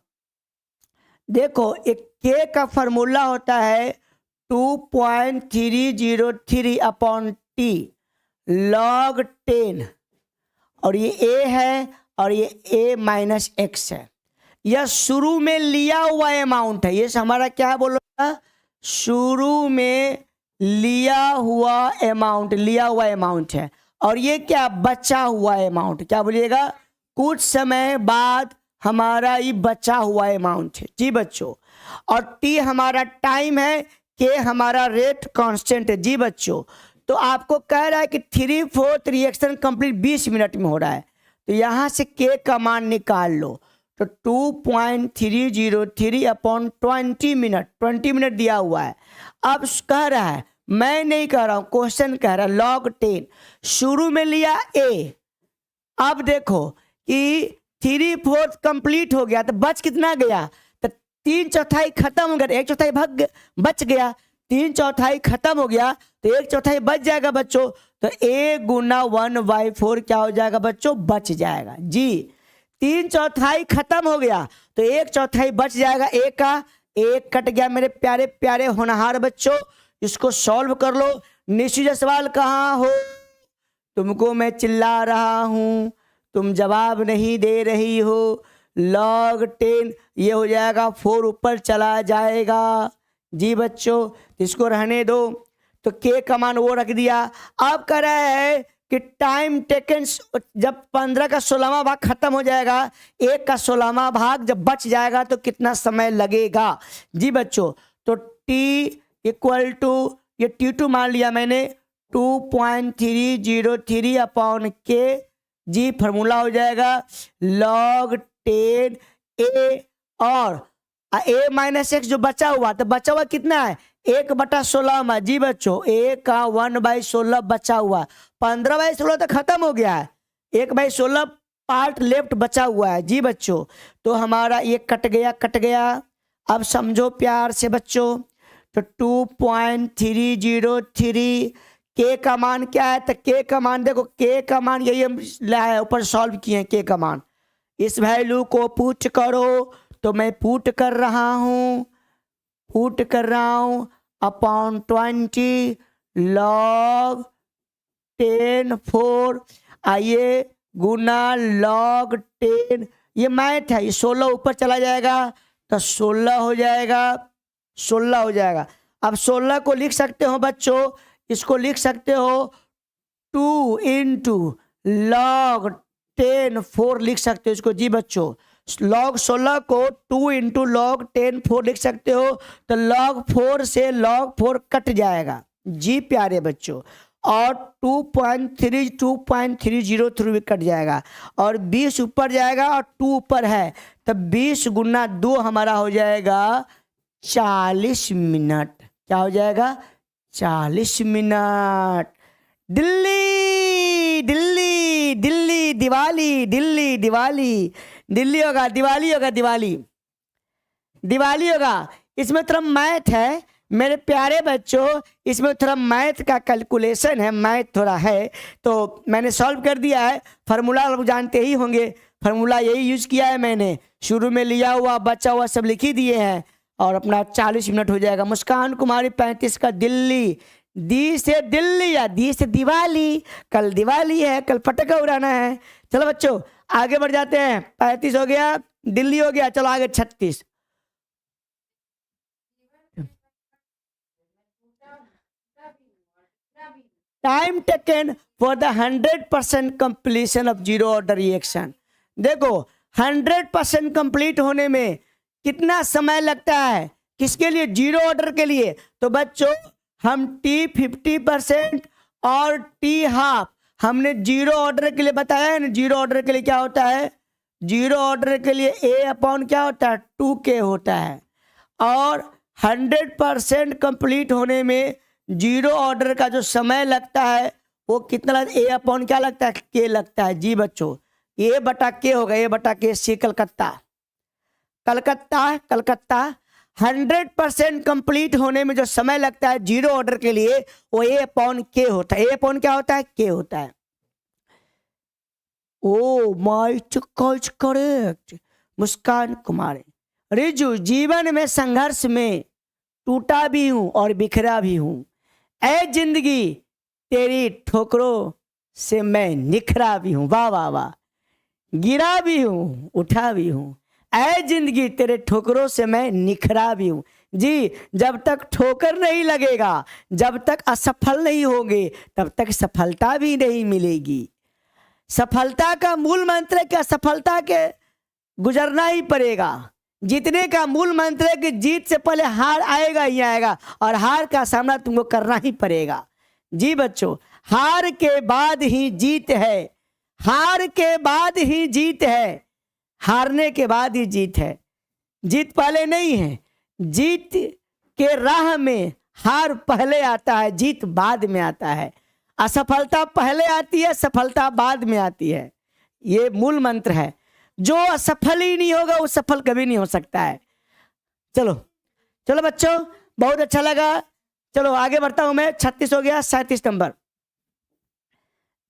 देखो, एक के का फॉर्मूला होता है 2.303/t log 10, और ये a है और ये a-x है। यह शुरू में लिया हुआ अमाउंट है, ये हमारा क्या है बोलो, शुरू में लिया हुआ अमाउंट है। और ये क्या, बचा हुआ अमाउंट, क्या बोलिएगा, कुछ समय बाद हमारा ये बचा हुआ अमाउंट है जी बच्चों। और टी हमारा टाइम है, के हमारा रेट कांस्टेंट है जी बच्चों। तो आपको कह रहा है कि 3/4 रिएक्शन कंप्लीट 20 मिनट में हो रहा है, तो यहाँ से के का मान निकाल लो। तो 2.303/20 मिनट, 20 मिनट दिया हुआ है। अब कह रहा है, मैं नहीं कह रहा हूं, क्वेश्चन कह रहा है log 10, शुरू में लिया a। अब देखो कि 3/4 कंप्लीट हो गया तो बच कितना गया, तो 3/4 खत्म हो गया, 1/4 बच गया, 3/4 खत्म हो गया तो 1/4 बच जाएगा बच्चों। तो a गुना 1/4 क्या हो जाएगा बच्चों, बच जाएगा जी। 3/4 खत्म हो गया तो 1/4 बच जाएगा, a का 1 कट गया मेरे प्यारे प्यारे होनहार बच्चों। इसको सॉल्व कर लो। निशु जायसवाल कहाँ हो, तुमको मैं चिल्ला रहा हूं, तुम जवाब नहीं दे रही हो। log 10 ये हो जाएगा 4 ऊपर चला जाएगा जी बच्चों, इसको रहने दो। तो के का मान वो रख दिया। अब कह रहा है कि टाइम टेकन, जब 15 का 16वां भाग खत्म हो जाएगा, 1 का 16वां भाग जब बच जाएगा तो कितना समय लगेगा जी बच्चों। तो t इक्वल टू, ये T2 मान लिया मैंने, 2.303/k जी, फॉर्मूला हो जाएगा log 10 a, और a-x जो बचा हुआ, तो बचा हुआ कितना है, 1/16 में जी बच्चों, a का 1/16 बचा हुआ, 15/16 तो खत्म हो गया है, 1/16 पार्ट लेफ्ट बचा हुआ है जी बच्चों। तो हमारा ये कट गया। अब समझो प्यार से बच्चों, तो 2.303 के का मान क्या है, तो के का मान देखो, के का मान यही हम लाए ऊपर सॉल्व किए हैं। के का मान, इस वैल्यू को पुट करो, तो मैं पुट कर रहा हूं अपॉन 20 log 10 4, आइए गुना log 10, ये मैथ है, ये 16 ऊपर चला जाएगा तो 16 हो जाएगा। अब 16 को लिख सकते हो बच्चों, इसको लिख सकते हो 2 × log 10 4 लिख सकते हो इसको जी बच्चों। log 16 को 2 × log 10 4 लिख सकते हो, तो log 4 से log 4 कट जाएगा जी प्यारे बच्चों, और 2.303 भी कट जाएगा, और 20 ऊपर जाएगा और 2 ऊपर है, तो 20 गुना 2 हमारा हो जाएगा 40 मिनट। क्या हो जाएगा, 40 मिनट। दिल्ली दिल्ली दिल्ली दिवाली, दिल्ली होगा, दिवाली होगा। इसमें थोड़ा मैथ है मेरे प्यारे बच्चों, इसमें थोड़ा मैथ का कैलकुलेशन है, मैथ थोड़ा है, तो मैंने सॉल्व कर दिया है। फार्मूला आप जानते ही होंगे, फार्मूला यही यूज किया है मैंने, शुरू में लिया हुआ बचा हुआ सब लिख ही दिए हैं, और अपना 40 मिनट हो जाएगा। मुस्कान कुमारी 35 का दिल्ली, दी से दिल्ली या दी से दिवाली, कल दिवाली है, कल पटाखा उड़ाना है। चलो बच्चों आगे बढ़ जाते हैं, 35 हो गया, दिल्ली हो गया, चलो आगे 36। Time taken for the 100% completion of zero order reaction. देखो 100% कंप्लीट होने में कितना समय लगता है, किसके लिए, जीरो ऑर्डर के लिए। तो बच्चों हम T50% और T½ हमने जीरो ऑर्डर के लिए बताया है ना। जीरो ऑर्डर के लिए क्या होता है, जीरो ऑर्डर के लिए A/ क्या होता है, 2K होता है, और 100% कंप्लीट होने में जीरो ऑर्डर का जो समय लगता है वो कितना लगता है, ए अपॉन क्या लगता है, के लगता है। जी बच्चों, ए बटा के होगा, ए बटा के, सी कलकत्ता। कलकत्ता 100% कंप्लीट होने में जो समय लगता है जीरो ऑर्डर के लिए, वो ए अपॉन के होता है। ए अपॉन क्या होता है, के होता है। ओ माय करेक्ट मुस्कान कुमारी। रिजु, जीवन में संघर्ष में टूटा भी हूं और बिखरा भी हूं, ऐ जिंदगी तेरी ठोकरों से मैं निखरा भी हूं। वाह वाह वाह। गिरा भी हूं, उठा भी हूं, ऐ जिंदगी तेरे ठोकरों से मैं निखरा भी हूं। जी, जब तक ठोकर नहीं लगेगा, जब तक असफल नहीं होंगे, तब तक सफलता भी नहीं मिलेगी। सफलता का मूल मंत्र है कि असफलता के गुजरना ही पड़ेगा। जीतने का मूल मंत्र है कि जीत से पहले हार आएगा ही आएगा, और हार का सामना तुमको करना ही पड़ेगा। जी बच्चों, हार के बाद ही जीत है, हार के बाद ही जीत है, हारने के बाद ही जीत है। जीत पहले नहीं है। जीत के राह में हार पहले आता है, जीत बाद में आता है। असफलता पहले आती है, सफलता बाद में आती है। ये मूल मंत्र है। जो असफल ही नहीं होगा वो सफल कभी नहीं हो सकता है। चलो चलो बच्चों, बहुत अच्छा लगा। चलो आगे बढ़ता हूं मैं। 36 हो गया, 37 number.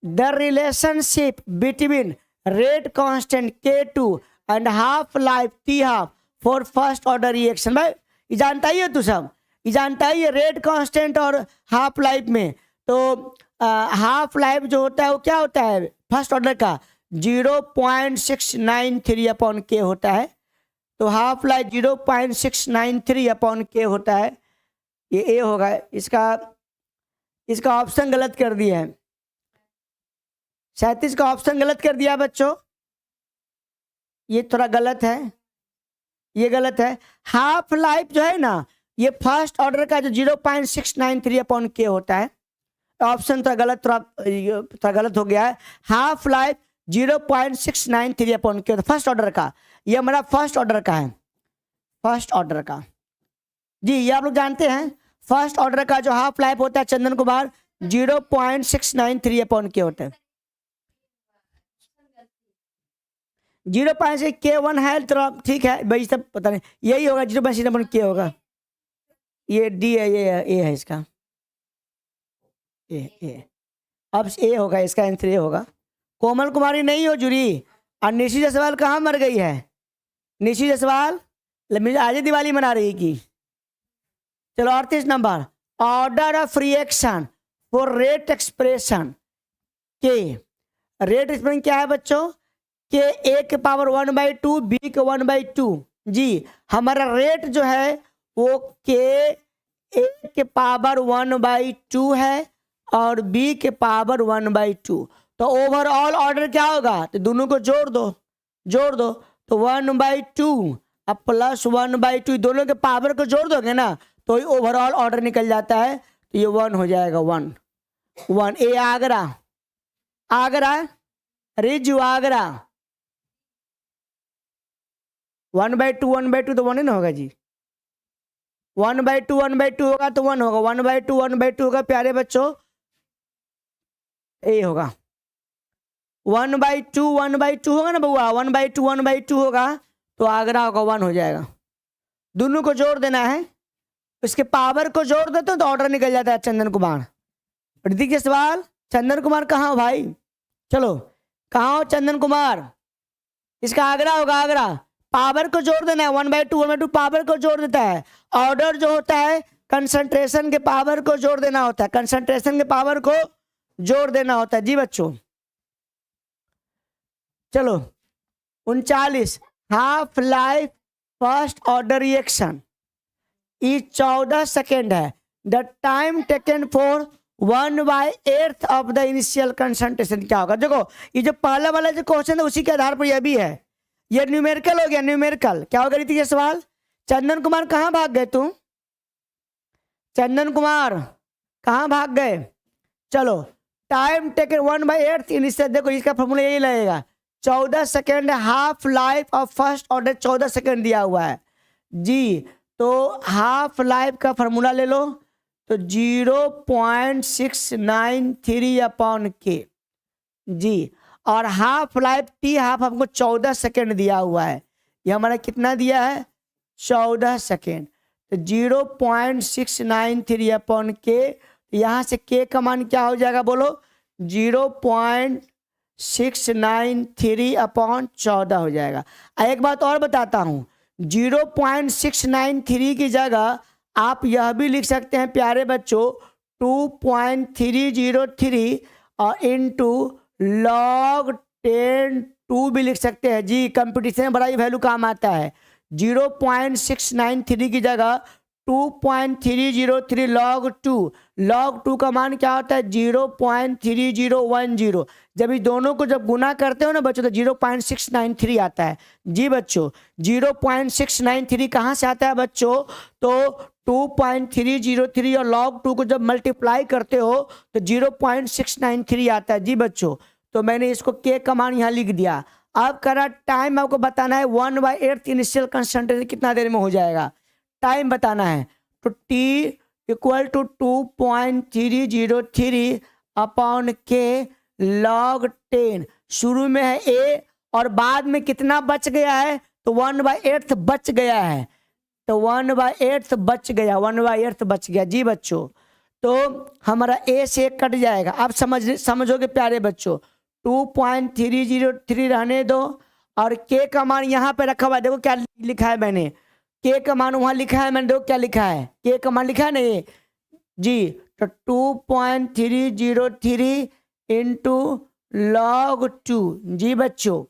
The relationship between rate constant K2 and half life T½ for first order reaction. भाई ये जानता ही है तू सब, ये जानता ही है रेट कांस्टेंट और हाफ लाइफ में। तो हाफ लाइफ जो होता है वो क्या होता है, फर्स्ट ऑर्डर का 0.693 अपॉन के होता है। तो हाफ लाइफ 0.693 अपॉन के होता है। ये ए होगा। इसका ऑप्शन गलत कर दिया है, 37 का ऑप्शन गलत कर दिया बच्चों। ये थोड़ा गलत है, ये गलत है। हाफ लाइफ जो है ना, ये फर्स्ट ऑर्डर का जो 0.693 अपॉन के होता है। ऑप्शन थोड़ा गलत हो गया है। हाफ लाइफ 0.693 अपॉन के फर्स्ट ऑर्डर का, ये हमारा फर्स्ट ऑर्डर का है, फर्स्ट ऑर्डर का। जी ये आप लोग जानते हैं, फर्स्ट ऑर्डर का जो हाफ लाइफ होता है चंदन कुमार 0.693 अपॉन के होता है। 0.6 K1 है तो ठीक है भाई, सब पता नहीं, यही होगा 0.6 अपॉन के होगा। ये डी है, ये ए है इसका, ए अब ए होगा, इसका आंसर ए होगा। कोमल कुमारी नहीं हो जुड़ी। और निशी जायसवाल कहाँ मर गई है, निशी जायसवाल आज दिवाली मना रही की। चलो 38 number. Order of reaction for rate expression के। रेट एक्सप्रेशन क्या है बच्चों, के ए के पावर 1/2, बी के 1/2। जी हमारा रेट जो है वो के ए के पावर 1/2 है और बी के पावर 1/2। तो ओवरऑल ऑर्डर क्या होगा, तो दोनों को जोड़ दो तो 1/2 अब प्लस 1/2, दोनों के पावर को जोड़ दोगे ना तो ओवरऑल ऑर्डर निकल जाता है। तो ये 1 हो जाएगा, 1। ए आगरा रिजु आगरा 1/2 तो 1 ही ना होगा जी। 1/2 होगा तो 1 होगा, 1/2 होगा प्यारे बच्चों, ए होगा। 1/2 होगा ना बउआ, 1/2 होगा तो आगरा होगा 1 हो जाएगा। दोनों को जोड़ देना है, इसके पावर को जोड़ देते तो ऑर्डर निकल जाता है। चंदन कुमार, ऋतिक जायसवाल, चंदन कुमार कहाँ हो भाई, चलो कहाँ हो चंदन कुमार, इसका आगरा होगा, आगरा। पावर को जोड़ देना है, 1/2 पावर को जोड़ देता है। ऑर्डर जो होता है कंसंट्रेशन के पावर को जोड़ देना होता है, कंसंट्रेशन के पावर को जोड़ देना होता है। जी बच्चों चलो 39। Half life first order reaction is 14 second है। The time taken for 1/8 of the initial concentration क्या होगा। देखो ये जो पहला वाला जो क्वेश्चन है उसी के आधार पर यह भी है, ये न्यूमेरिकल हो गया, न्यूमेरिकल क्या होगा रीति ये सवाल। चंदन कुमार कहाँ भाग गए तुम, चंदन कुमार कहाँ भाग गए। चलो टाइम टेकन 1/8 इनिशियल, देखो इसका फॉर्मूला यही लगेगा 14 second. Half life of first order 14 second दिया हुआ है जी। तो हाफ लाइफ का फॉर्मूला ले लो, तो 0.693 अपॉन के जी। और हाफ लाइफ टी हाफ हमको 14 सेकेंड दिया हुआ है, ये हमारा कितना दिया है 14 सेकेंड। तो 0.693 अपॉन के, यहाँ से के का मान क्या हो जाएगा बोलो 0.693 अपॉन 14 हो जाएगा। एक बात और बताता हूँ, 0.693 की जगह आप यह भी लिख सकते हैं प्यारे बच्चों 2.303 और इंटू log 10 2 भी लिख सकते हैं जी। कंपटीशन में बड़ा ही वैल्यू काम आता है। 0.693 की जगह 2.303 log 2, log 2 का मान क्या होता है 0.3010। जब इस दोनों को जब गुना करते हो ना बच्चों तो 0.693 आता है जी बच्चों। 0.693 कहाँ से आता है बच्चों, तो 2.303 और log 2 को जब मल्टीप्लाई करते हो तो 0.693 आता है जी बच्चों। तो मैंने इसको के का मान यहाँ लिख दिया। अब करा टाइम आपको बताना है 1/8 इनिशियल कंसंट्रेशन कितना देर में हो जाएगा, टाइम बताना है। तो t इक्वल टू 2.303 अपॉन के log 10, शुरू में है a और बाद में कितना बच गया है तो 1/8 बच गया है, तो 1/8 बच गया, 1/8 बच गया जी बच्चों। तो हमारा a से कट जाएगा। आप समझोगे प्यारे बच्चों 2.303 रहने दो और k का मान यहाँ पे रखा हुआ है, देखो क्या लिखा है मैंने, k का मान वहां लिखा है मैंने, देखो क्या लिखा है k का मान लिखा है ना ये जी। तो 2.303 इंटू log 2 जी बच्चों।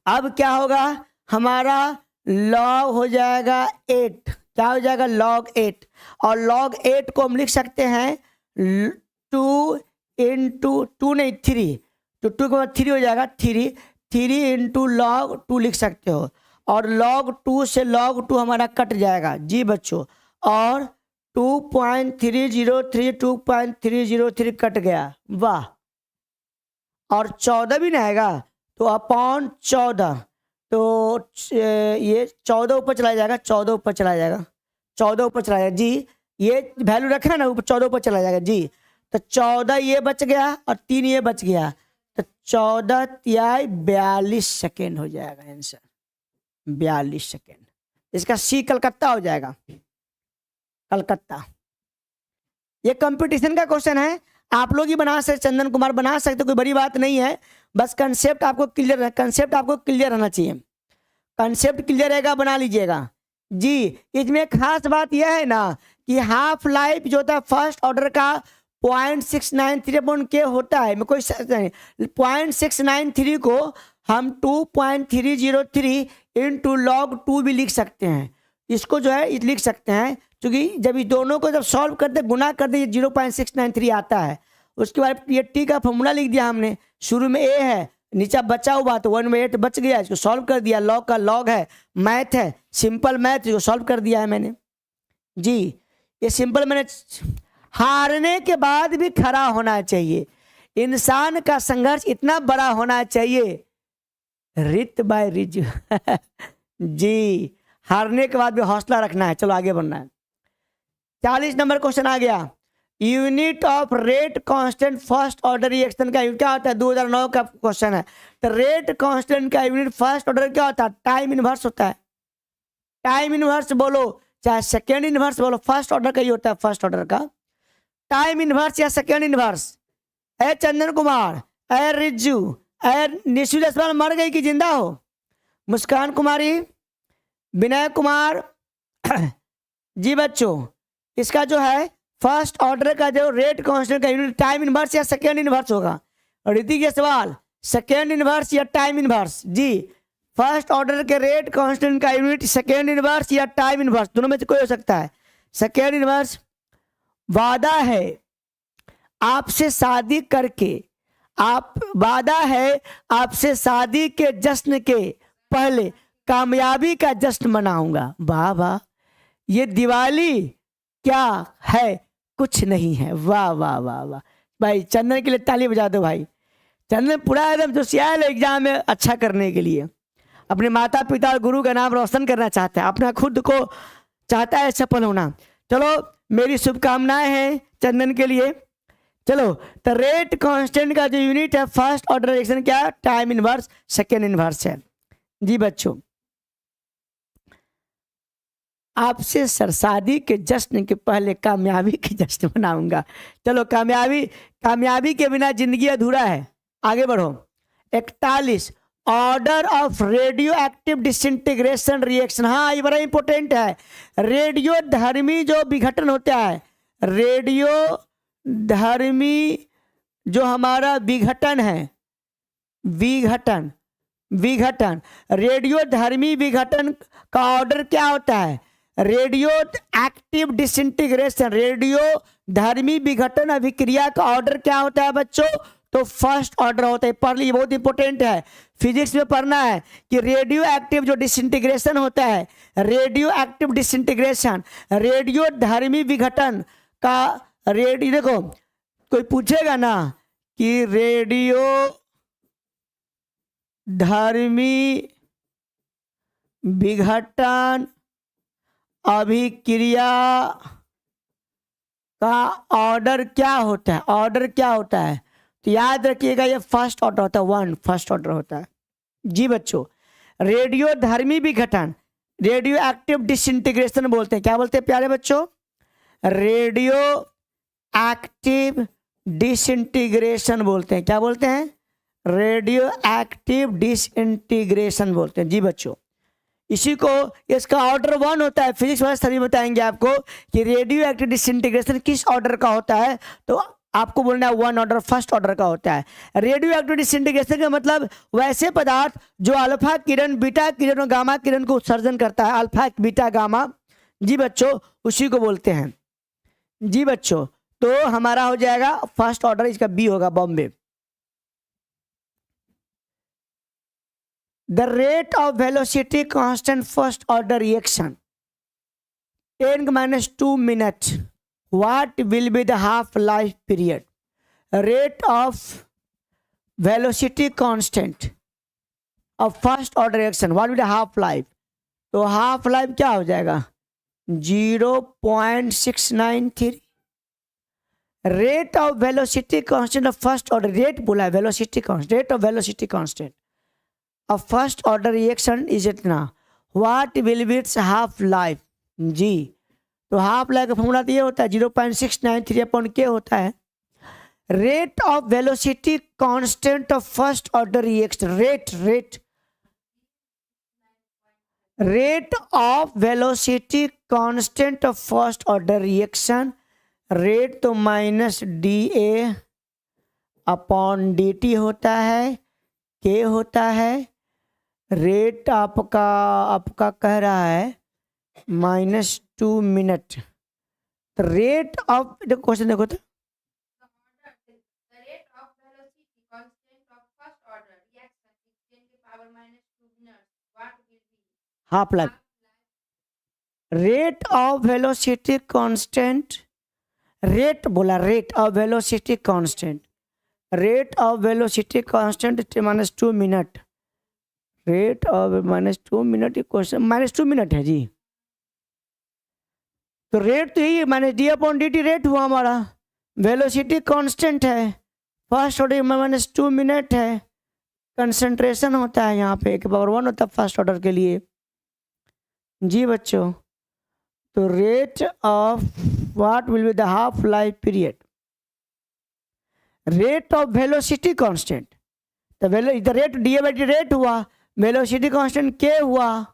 अब क्या होगा हमारा log हो जाएगा 8, क्या हो जाएगा log 8, और log 8 को हम लिख सकते हैं 2 इंटू 2 नहीं 3, तो 2 के बाद 3 हो जाएगा 3 इंटू log 2 लिख सकते हो, और log 2 से log 2 हमारा कट जाएगा जी बच्चों। और 2.303 कट गया, वाह। और 14 भी ना आएगा तो अपॉन 14, तो ये 14 ऊपर चला जाएगा, 14 ऊपर चला जाएगा, 14 ऊपर चला जाएगा जी। ये वैल्यू रखा ना ऊपर 14 ऊपर चला जाएगा जी। तो 14 ये बच गया और 3 ये बच गया, तो 14 तिहाई 42 सेकेंड हो जाएगा आंसर, 42 सेकेंड। इसका सी कलकत्ता हो जाएगा, कलकत्ता। ये कंपटीशन का क्वेश्चन है, आप लोग ही बना सकते, चंदन कुमार बना सकते, कोई बड़ी बात नहीं है, बस कंसेप्ट आपको क्लियर रहना चाहिए। कंसेप्ट क्लियर रहेगा बना लीजिएगा जी। इसमें खास बात यह है ना कि हाफ लाइफ जो होता है फर्स्ट ऑर्डर का 0.693 के होता है, मैं कोई 0.693 को हम 2.303 इंटू log 2 भी लिख सकते हैं, इसको जो है लिख सकते हैं, क्योंकि जब इस दोनों को जब सॉल्व करते गुना करते 0.693 आता है। उसके बाद ये टी का फॉर्मूला लिख दिया हमने, शुरू में ए है नीचे बचा हुआ तो 1/8 बच गया, इसको सॉल्व कर दिया, log का log है, मैथ है, सिंपल मैथ जो सॉल्व कर दिया है मैंने जी। ये सिंपल मैंने, हारने के बाद भी खड़ा होना चाहिए, इंसान का संघर्ष इतना बड़ा होना चाहिए, रित बाय रिज जी। हारने के बाद भी हौसला रखना है, चलो आगे बढ़ना है। 40 नंबर क्वेश्चन आ गया, unit of rate constant first order reaction का यूनिट क्या होता है, 2009 का क्वेश्चन है। तो रेट कांस्टेंट का यूनिट फर्स्ट ऑर्डर क्या होता है, टाइम इनवर्स होता है। टाइम इनवर्स बोलो चाहे सेकेंड इनवर्स बोलो, फर्स्ट ऑर्डर का ही होता है, फर्स्ट ऑर्डर का टाइम इनवर्स या सेकेंड इनवर्स। ए चंदन कुमार, ए रिज्जू, ए निशु जसवाल मर गई कि जिंदा हो, मुस्कान कुमारी, विनय कुमार जी बच्चों, इसका जो है फर्स्ट ऑर्डर का जो रेट कांस्टेंट का यूनिट टाइम इनवर्स या सेकेंड इनवर्स होगा। ऋतिक सवाल सेकेंड इनवर्स या टाइम इनवर्स जी। फर्स्ट ऑर्डर के रेट कांस्टेंट का यूनिट सेकेंड इनवर्स या टाइम इनवर्स, दोनों में से कोई हो सकता है। सेकेंड इनवर्स, वादा है आपसे शादी करके, वादा है आपसे शादी के जश्न के पहले कामयाबी का जश्न मनाऊंगा। वाह वाह, ये दिवाली क्या है, कुछ नहीं है। वाह वाह वाह वाह भाई, चंदन के लिए ताली बजा दो भाई। चंदन पूरा एकदम जोशियाल एग्जाम में अच्छा करने के लिए अपने माता पिता और गुरु का नाम रोशन करना चाहता है, अपना खुद को चाहता है सफल होना। चलो मेरी शुभकामनाएं हैं चंदन के लिए। चलो, तो रेट कांस्टेंट का जो यूनिट है फर्स्ट ऑर्डर रिएक्शन क्या, टाइम इनवर्स सेकेंड इनवर्स है। जी बच्चों, आपसे शादी के जश्न के पहले कामयाबी के जश्न मनाऊंगा। चलो, कामयाबी के बिना जिंदगी अधूरा है। आगे बढ़ो। 41 order of radio active disintegration reaction. हाँ, ये बड़ा इंपॉर्टेंट है। रेडियो धर्मी जो विघटन होता है, रेडियो धर्मी जो हमारा विघटन है, विघटन रेडियो धर्मी विघटन का ऑर्डर क्या होता है, रेडियो एक्टिव डिसइंटीग्रेशन। रेडियो धर्मी विघटन अभिक्रिया का ऑर्डर क्या होता है बच्चों, तो फर्स्ट ऑर्डर होता है। पढ़ लीजिए, बहुत इंपॉर्टेंट है, फिजिक्स में पढ़ना है कि रेडियो एक्टिव जो डिसइंटीग्रेशन होता है, रेडियो एक्टिव डिसइंटीग्रेशन, रेडियो धर्मी विघटन का रेडियो, देखो कोई पूछेगा ना कि रेडियो धर्मी विघटन अभिक्रिया का ऑर्डर क्या होता है, ऑर्डर क्या होता है, तो याद रखिएगा ये फर्स्ट ऑर्डर होता है, फर्स्ट ऑर्डर होता है। जी बच्चों, रेडियो धर्मी विघटन रेडियो एक्टिव डिसइंटीग्रेशन बोलते हैं। क्या बोलते हैं प्यारे बच्चों, रेडियो एक्टिव डिसइंटीग्रेशन बोलते हैं। क्या बोलते हैं, रेडियो एक्टिव डिसइंटीग्रेशन बोलते हैं। जी बच्चों, इसी को इसका ऑर्डर 1 होता है। फिजिक्स वाले सभी बताएंगे आपको कि रेडियो एक्टिव डिसइंटीग्रेशन किस ऑर्डर का होता है, तो आपको बोलना है 1 ऑर्डर, फर्स्ट ऑर्डर का होता है। रेडियो एक्टिव डिसइंटीग्रेशन का मतलब वैसे पदार्थ जो अल्फा किरण, बीटा किरण और गामा किरण को उत्सर्जन करता है, अल्फा बीटा गामा। जी बच्चों, उसी को बोलते हैं। जी बच्चों, तो हमारा हो जाएगा फर्स्ट ऑर्डर, इसका बी होगा, Bombay. The rate of velocity constant first order reaction 10⁻² minutes. What will be the half life period? Rate of velocity constant of first order reaction. What will be the half life? तो half life क्या हो जाएगा, 0.693। Rate of velocity constant of first order, rate बोला है, velocity constant, rate of velocity constant of first order reaction is इतना। What will be its half life? जी, तो half life का formula तो ये होता है 0.693 अपॉन के होता है rate of velocity constant of first order reaction. Rate of velocity constant of first order reaction, rate तो माइनस dA अपॉन dt होता है, के होता है। रेट आपका कह रहा है -2 मिनट। तो रेट ऑफ, देखो क्वेश्चन देखो तो, half life. Rate of velocity constant, rate बोला, rate of velocity constant, rate of velocity constant -2 minute. Rate of -2 minute, question -2 minute है जी। तो रेट तो यही -d अपॉन dt रेट हुआ हमारा, वेलोसिटी कांस्टेंट है, फर्स्ट ऑर्डर -2 मिनट है, कंसंट्रेशन होता है यहाँ पे 1/1 होता है फर्स्ट ऑर्डर के लिए। जी बच्चों, तो rate of what will be the half life period, rate of velocity constant, तो रेट डी रेट हुआ, वेलोसिटी कांस्टेंट के हुआ,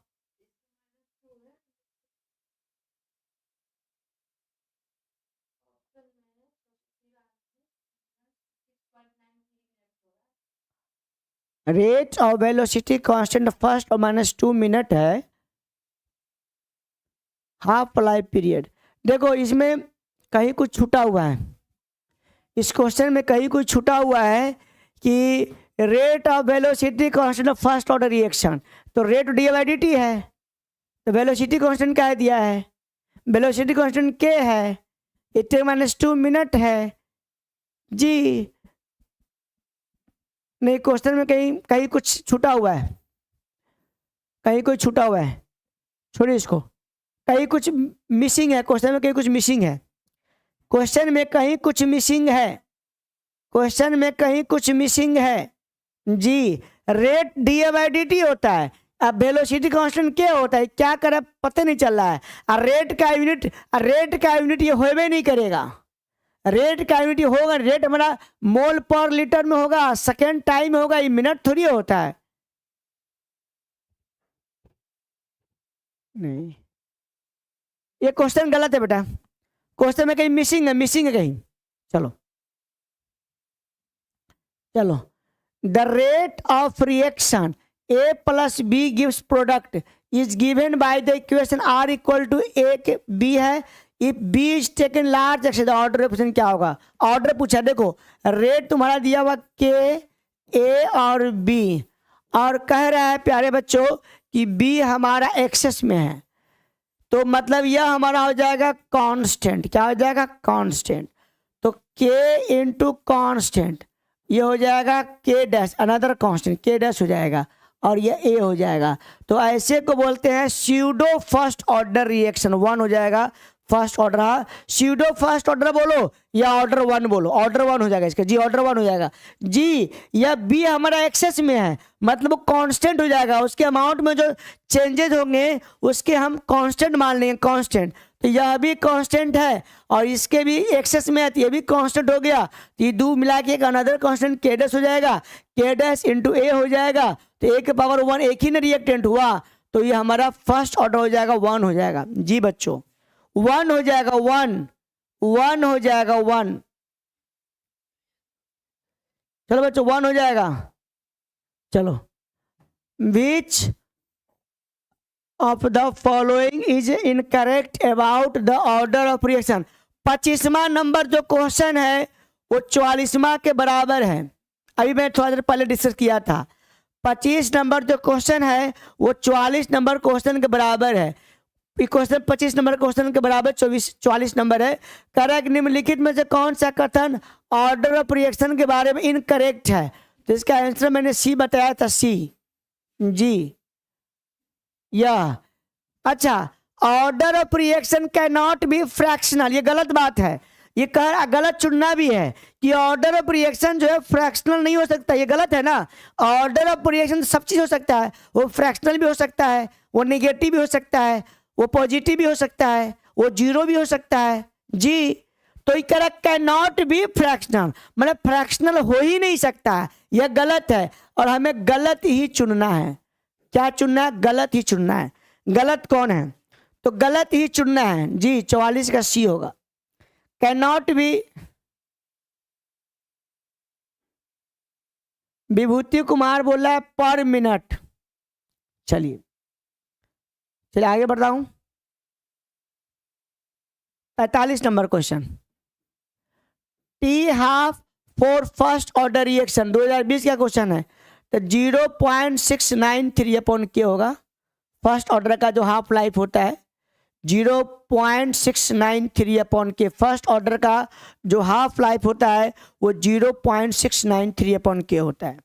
rate of velocity constant first और -2 मिनट है, हाफ लाइफ पीरियड। देखो इसमें कहीं कुछ छूटा हुआ है, इस क्वेश्चन में कहीं कुछ छूटा हुआ है कि rate of velocity constant of first order reaction, तो रेट डी/dt है, तो वेलोसिटी कांस्टेंट क्या दिया है, वेलोसिटी कांस्टेंट के है, 10⁻² मिनट है। जी नहीं, क्वेश्चन में कहीं कुछ छूटा हुआ है, कहीं कुछ छूटा हुआ है, छोड़िए इसको, कहीं कुछ मिसिंग है, क्वेश्चन में कहीं कुछ मिसिंग है। क्वेश्चन में कहीं कुछ मिसिंग है, क्वेश्चन में कहीं कुछ मिसिंग है जी। रेट डी/dt होता है, अब वेलोसिटी कांस्टेंट क्या होता है, क्या करे पता नहीं चल रहा है। और रेट का यूनिट ये होबे नहीं करेगा, रेट का यूनिट होगा, रेट हमारा मोल पर लीटर में होगा, सेकेंड टाइम में होगा, ये मिनट थोड़ी होता है। नहीं, ये क्वेश्चन गलत है बेटा, क्वेश्चन में कहीं मिसिंग है कहीं। चलो चलो, the rate of reaction A plus B gives product is given by the equation R equal to A के B है। If B is taken large action, order option क्या होगा, ऑर्डर पूछा। देखो रेट तुम्हारा दिया हुआ K, A और B, और कह रहा है प्यारे बच्चों कि B हमारा एक्सेस में है, तो मतलब यह हमारा हो जाएगा कांस्टेंट। क्या हो जाएगा, कांस्टेंट। तो K इंटू कांस्टेंट, ये हो जाएगा K dash, another constant K dash हो जाएगा, और ये A हो जाएगा। तो ऐसे को बोलते हैं स्यूडो फर्स्ट ऑर्डर रिएक्शन। 1 हो जाएगा फर्स्ट ऑर्डर, हाँ स्यूडो फर्स्ट ऑर्डर बोलो या ऑर्डर 1 बोलो, ऑर्डर 1 हो जाएगा इसका जी, ऑर्डर 1 हो जाएगा जी। यह B हमारा एक्सेस में है, मतलब वो कांस्टेंट हो जाएगा, उसके अमाउंट में जो चेंजेस होंगे उसके हम कांस्टेंट मान लेंगे, कांस्टेंट। तो यह भी कांस्टेंट है और इसके भी एक्सेस में है, तो ये भी कांस्टेंट हो गया। तो ये दो मिला के एक अनदर कांस्टेंट K डैश हो जाएगा, K डैश इंटू A हो जाएगा। तो A के पावर 1 एक ही ना रिएक्टेंट हुआ, तो ये हमारा फर्स्ट ऑर्डर हो जाएगा, 1 हो जाएगा जी बच्चों, 1 हो जाएगा, 1 हो जाएगा, 1। चलो बच्चों 1 हो जाएगा। चलो, which of the following is incorrect about the order of reaction. 25वां नंबर जो क्वेश्चन है वो 44वां के बराबर है, अभी मैं थोड़ा देर पहले डिस्कस किया था। 25 नंबर जो क्वेश्चन है वो 44 नंबर क्वेश्चन के बराबर है। क्वेश्चन 25 नंबर क्वेश्चन के बराबर 44 नंबर है। करेक्ट निम्नलिखित में से कौन सा कथन ऑर्डर ऑफ रिएक्शन के बारे में इनकरेक्ट है, तो इसका आंसर मैंने सी बताया था, सी जी। या अच्छा, order of reaction can not be fractional, ये गलत बात है, ये गलत चुनना भी है कि ऑर्डर ऑफ रिएक्शन जो है फ्रैक्शनल नहीं हो सकता, ये गलत है ना। ऑर्डर ऑफ रिएक्शन सब चीज हो सकता है, वो फ्रैक्शनल भी हो सकता है, वो नेगेटिव भी हो सकता है, वो पॉजिटिव भी हो सकता है, वो जीरो भी हो सकता है जी। तो ये correct can not be fractional, मतलब फ्रैक्शनल हो ही नहीं सकता है, यह गलत है और हमें गलत ही चुनना है। क्या चुनना है, गलत ही चुनना है। गलत कौन है, तो गलत ही चुनना है जी, 44 का सी होगा। कैन नॉट बी, विभूति कुमार बोल रहा है पर मिनट। चलिए आगे बढ़ रहा हूं। 45 number question, T half for first order reaction 2020 का क्वेश्चन है। तो 0.693 अपॉन के होगा, फर्स्ट ऑर्डर का जो हाफ लाइफ होता है 0.693 अपॉन के, फर्स्ट ऑर्डर का जो हाफ लाइफ होता है वो 0.693 अपॉन के होता है।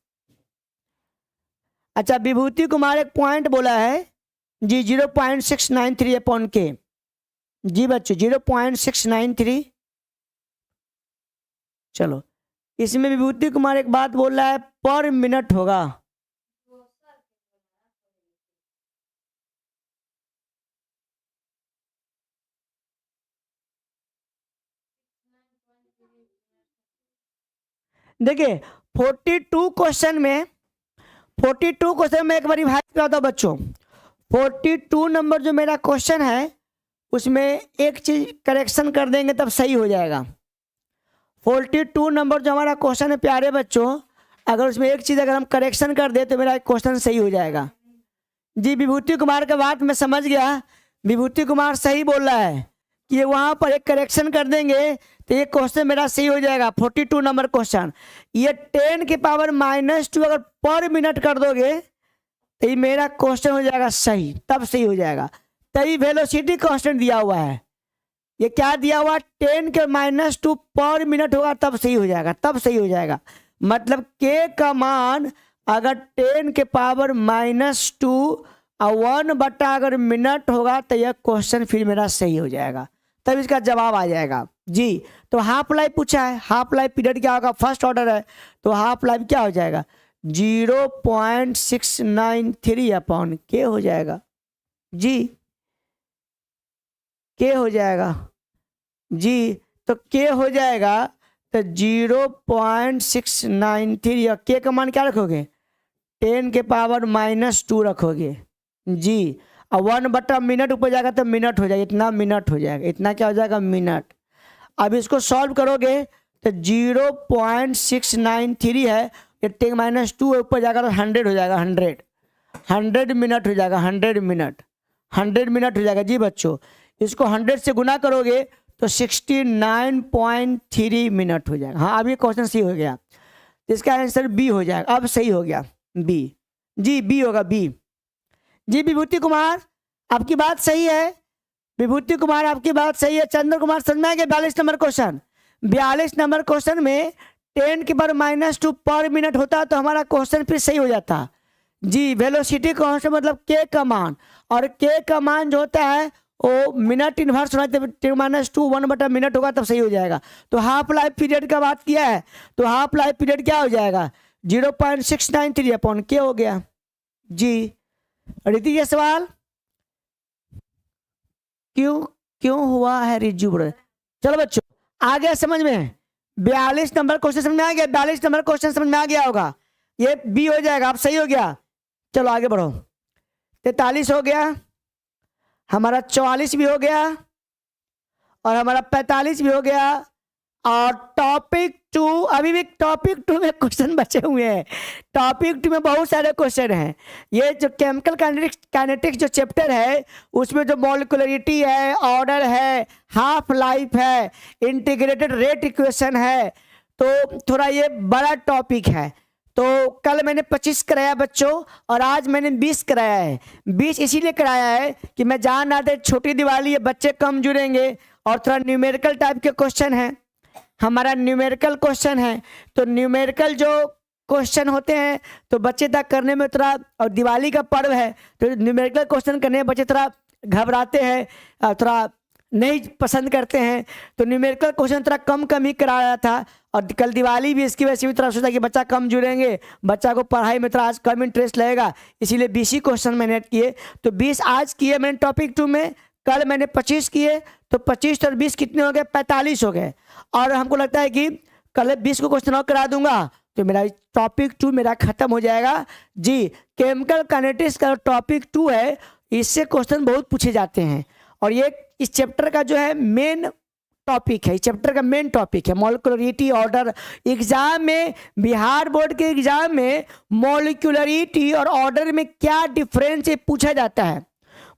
अच्छा, विभूति कुमार एक पॉइंट बोला है जी, 0.693 अपॉन के जी बच्चों, 0.693। चलो, इसमें विभूति कुमार एक बात बोल रहा है पर मिनट होगा। देखिए 42 क्वेश्चन में एक बार रिवाइज कराता हूं बच्चों। 42 नंबर जो मेरा क्वेश्चन है उसमें एक चीज करेक्शन कर देंगे तब सही हो जाएगा। 42 नंबर जो हमारा क्वेश्चन है प्यारे बच्चों, अगर उसमें एक चीज अगर हम करेक्शन कर दे तो मेरा क्वेश्चन सही हो जाएगा जी। विभूति कुमार का बात मैं समझ गया, विभूति कुमार सही बोल रहा है कि ये वहां पर एक करेक्शन कर देंगे तो ये क्वेश्चन मेरा सही हो जाएगा। 42 नंबर क्वेश्चन, ये 10 के पावर -2 अगर पर मिनट कर दोगे तो ये मेरा क्वेश्चन हो जाएगा सही, तब सही हो जाएगा। तभी वेलोसिटी कांस्टेंट दिया हुआ है, ये क्या दिया हुआ, 10 के -2 पर मिनट होगा तब सही हो जाएगा, तब सही हो जाएगा। मतलब के का मान अगर 10 के पावर -2 और 1 बटा अगर मिनट होगा तो यह क्वेश्चन फिर मेरा सही हो जाएगा, तब इसका जवाब आ जाएगा। जी। तो हाफ लाइफ पूछा है, हाफ लाइफ पीरियड क्या होगा, फर्स्ट ऑर्डर है तो हाफ लाइफ क्या हो जाएगा 0.693 अपॉन के हो जाएगा जी, के हो जाएगा जी। तो के हो जाएगा तो 0.693 और के का मान क्या रखोगे 10⁻⁻2 रखोगे जी। और 1/मिनट ऊपर जाएगा तो मिनट हो जाएगा, इतना मिनट हो जाएगा, इतना क्या हो जाएगा मिनट। अब इसको सॉल्व करोगे तो 0.693 है, 10⁻2 ऊपर जाएगा तो 100 हो जाएगा, 100 मिनट हो जाएगा, 100 मिनट, 100 मिनट हो जाएगा जी बच्चों। इसको 100 से गुना करोगे तो 69.3 मिनट हो जाएगा। हाँ अब ये क्वेश्चन सही हो गया, तो इसका आंसर बी हो जाएगा। अब सही हो गया बी जी, बी होगा बी जी। विभूति कुमार आपकी बात सही है, विभूति कुमार आपकी बात सही है। चंद्र कुमार समझ में आ गया 42 नंबर क्वेश्चन। 42 नंबर क्वेश्चन में 10⁻⁻2 पर मिनट होता तो हमारा क्वेश्चन फिर सही हो जाता जी। वेलोसिटी कांस्टेंट मतलब के का मान, और के का मान जो होता है वो मिनट इनवर्स होना चाहिए, 10⁻2 1/मिनट होगा तब सही हो जाएगा। तो हाफ लाइफ पीरियड का बात किया है तो हाफ लाइफ पीरियड क्या हो जाएगा 0.693 अपॉन के हो गया जी। रिति ये सवाल क्यों हुआ है रिजू ब्रो। चलो बच्चों आ गया समझ में, 42 नंबर क्वेश्चन समझ में आ गया, 42 नंबर क्वेश्चन समझ में आ गया होगा, ये बी हो जाएगा। आप सही हो गया, चलो आगे बढ़ो। 43 हो गया हमारा, 44 भी हो गया और हमारा 45 भी हो गया, और टॉपिक 2 अभी भी टॉपिक 2 में क्वेश्चन बचे हुए हैं। टॉपिक 2 में बहुत सारे क्वेश्चन हैं। ये जो केमिकल काइनेटिक्स जो चैप्टर है उसमें जो मॉलिक्यूलरिटी है, ऑर्डर है, हाफ लाइफ है, इंटीग्रेटेड रेट इक्वेशन है, तो थोड़ा ये बड़ा टॉपिक है। तो कल मैंने 25 कराया बच्चों और आज मैंने 20 कराया है। 20 इसीलिए कराया है कि मैं जान रहा था छोटी दिवाली है, बच्चे कम जुड़ेंगे और थोड़ा न्यूमेरिकल टाइप के क्वेश्चन है, हमारा न्यूमेरिकल क्वेश्चन है। तो न्यूमेरिकल जो क्वेश्चन होते हैं तो बच्चे तक करने में थोड़ा, और दिवाली का पर्व है तो न्यूमेरिकल क्वेश्चन करने में बच्चे थोड़ा घबराते हैं, थोड़ा नहीं पसंद करते हैं। तो न्यूमेरिकल क्वेश्चन थोड़ा कम ही कराया था, और कल दिवाली भी इसकी वजह से भी थोड़ा सोचा कि बच्चा कम जुड़ेंगे, बच्चा को पढ़ाई में थोड़ा आज कम इंटरेस्ट लगेगा, इसीलिए 20 ही क्वेश्चन मैंने किए। तो 20 आज किए मैंने टॉपिक 2 में, कल मैंने 25 किए, तो 25 और 20 कितने हो गए 45 हो गए। और हमको लगता है कि कल 20 को क्वेश्चन और करा दूंगा तो मेरा टॉपिक 2 मेरा खत्म हो जाएगा जी। केमिकल काइनेटिक्स का टॉपिक 2 है, इससे क्वेश्चन बहुत पूछे जाते हैं, और ये इस चैप्टर का जो है मेन टॉपिक है, इस चैप्टर का मेन टॉपिक है मॉलिक्यूलरिटी ऑर्डर। एग्जाम में, बिहार बोर्ड के एग्जाम में मॉलिक्यूलरिटी और ऑर्डर में क्या डिफरेंस है पूछा जाता है।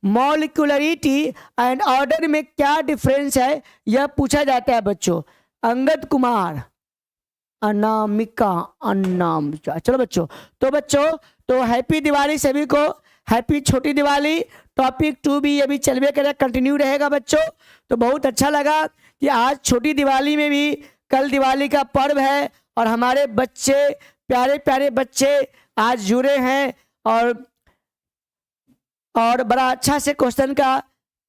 मॉलिक्यूलरिटी एंड ऑर्डर में क्या डिफरेंस है यह पूछा जाता है बच्चों। अंगद कुमार, अनामिका, अन्नाम। चलो बच्चों, तो हैप्पी दिवाली सभी को, हैप्पी छोटी दिवाली। टॉपिक 2 भी अभी चलवे करेगा, कंटिन्यू रहेगा बच्चों। तो बहुत अच्छा लगा कि आज छोटी दिवाली में भी, कल दिवाली का पर्व है और हमारे बच्चे, प्यारे प्यारे बच्चे आज जुड़े हैं और बड़ा अच्छा से क्वेश्चन का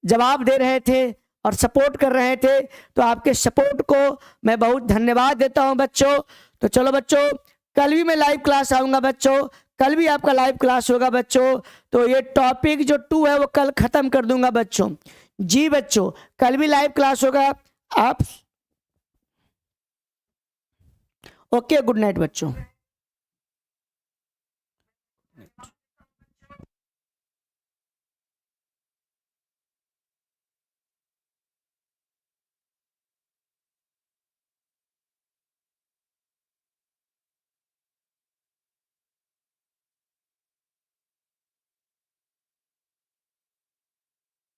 जवाब दे रहे थे और सपोर्ट कर रहे थे। तो आपके सपोर्ट को मैं बहुत धन्यवाद देता हूं बच्चों। तो चलो बच्चों, कल भी मैं लाइव क्लास आऊँगा बच्चों, कल भी आपका लाइव क्लास होगा बच्चों। तो ये टॉपिक जो 2 है वो कल ख़त्म कर दूंगा बच्चों जी। बच्चों कल भी लाइव क्लास होगा आप। ओके, गुड नाइट बच्चों।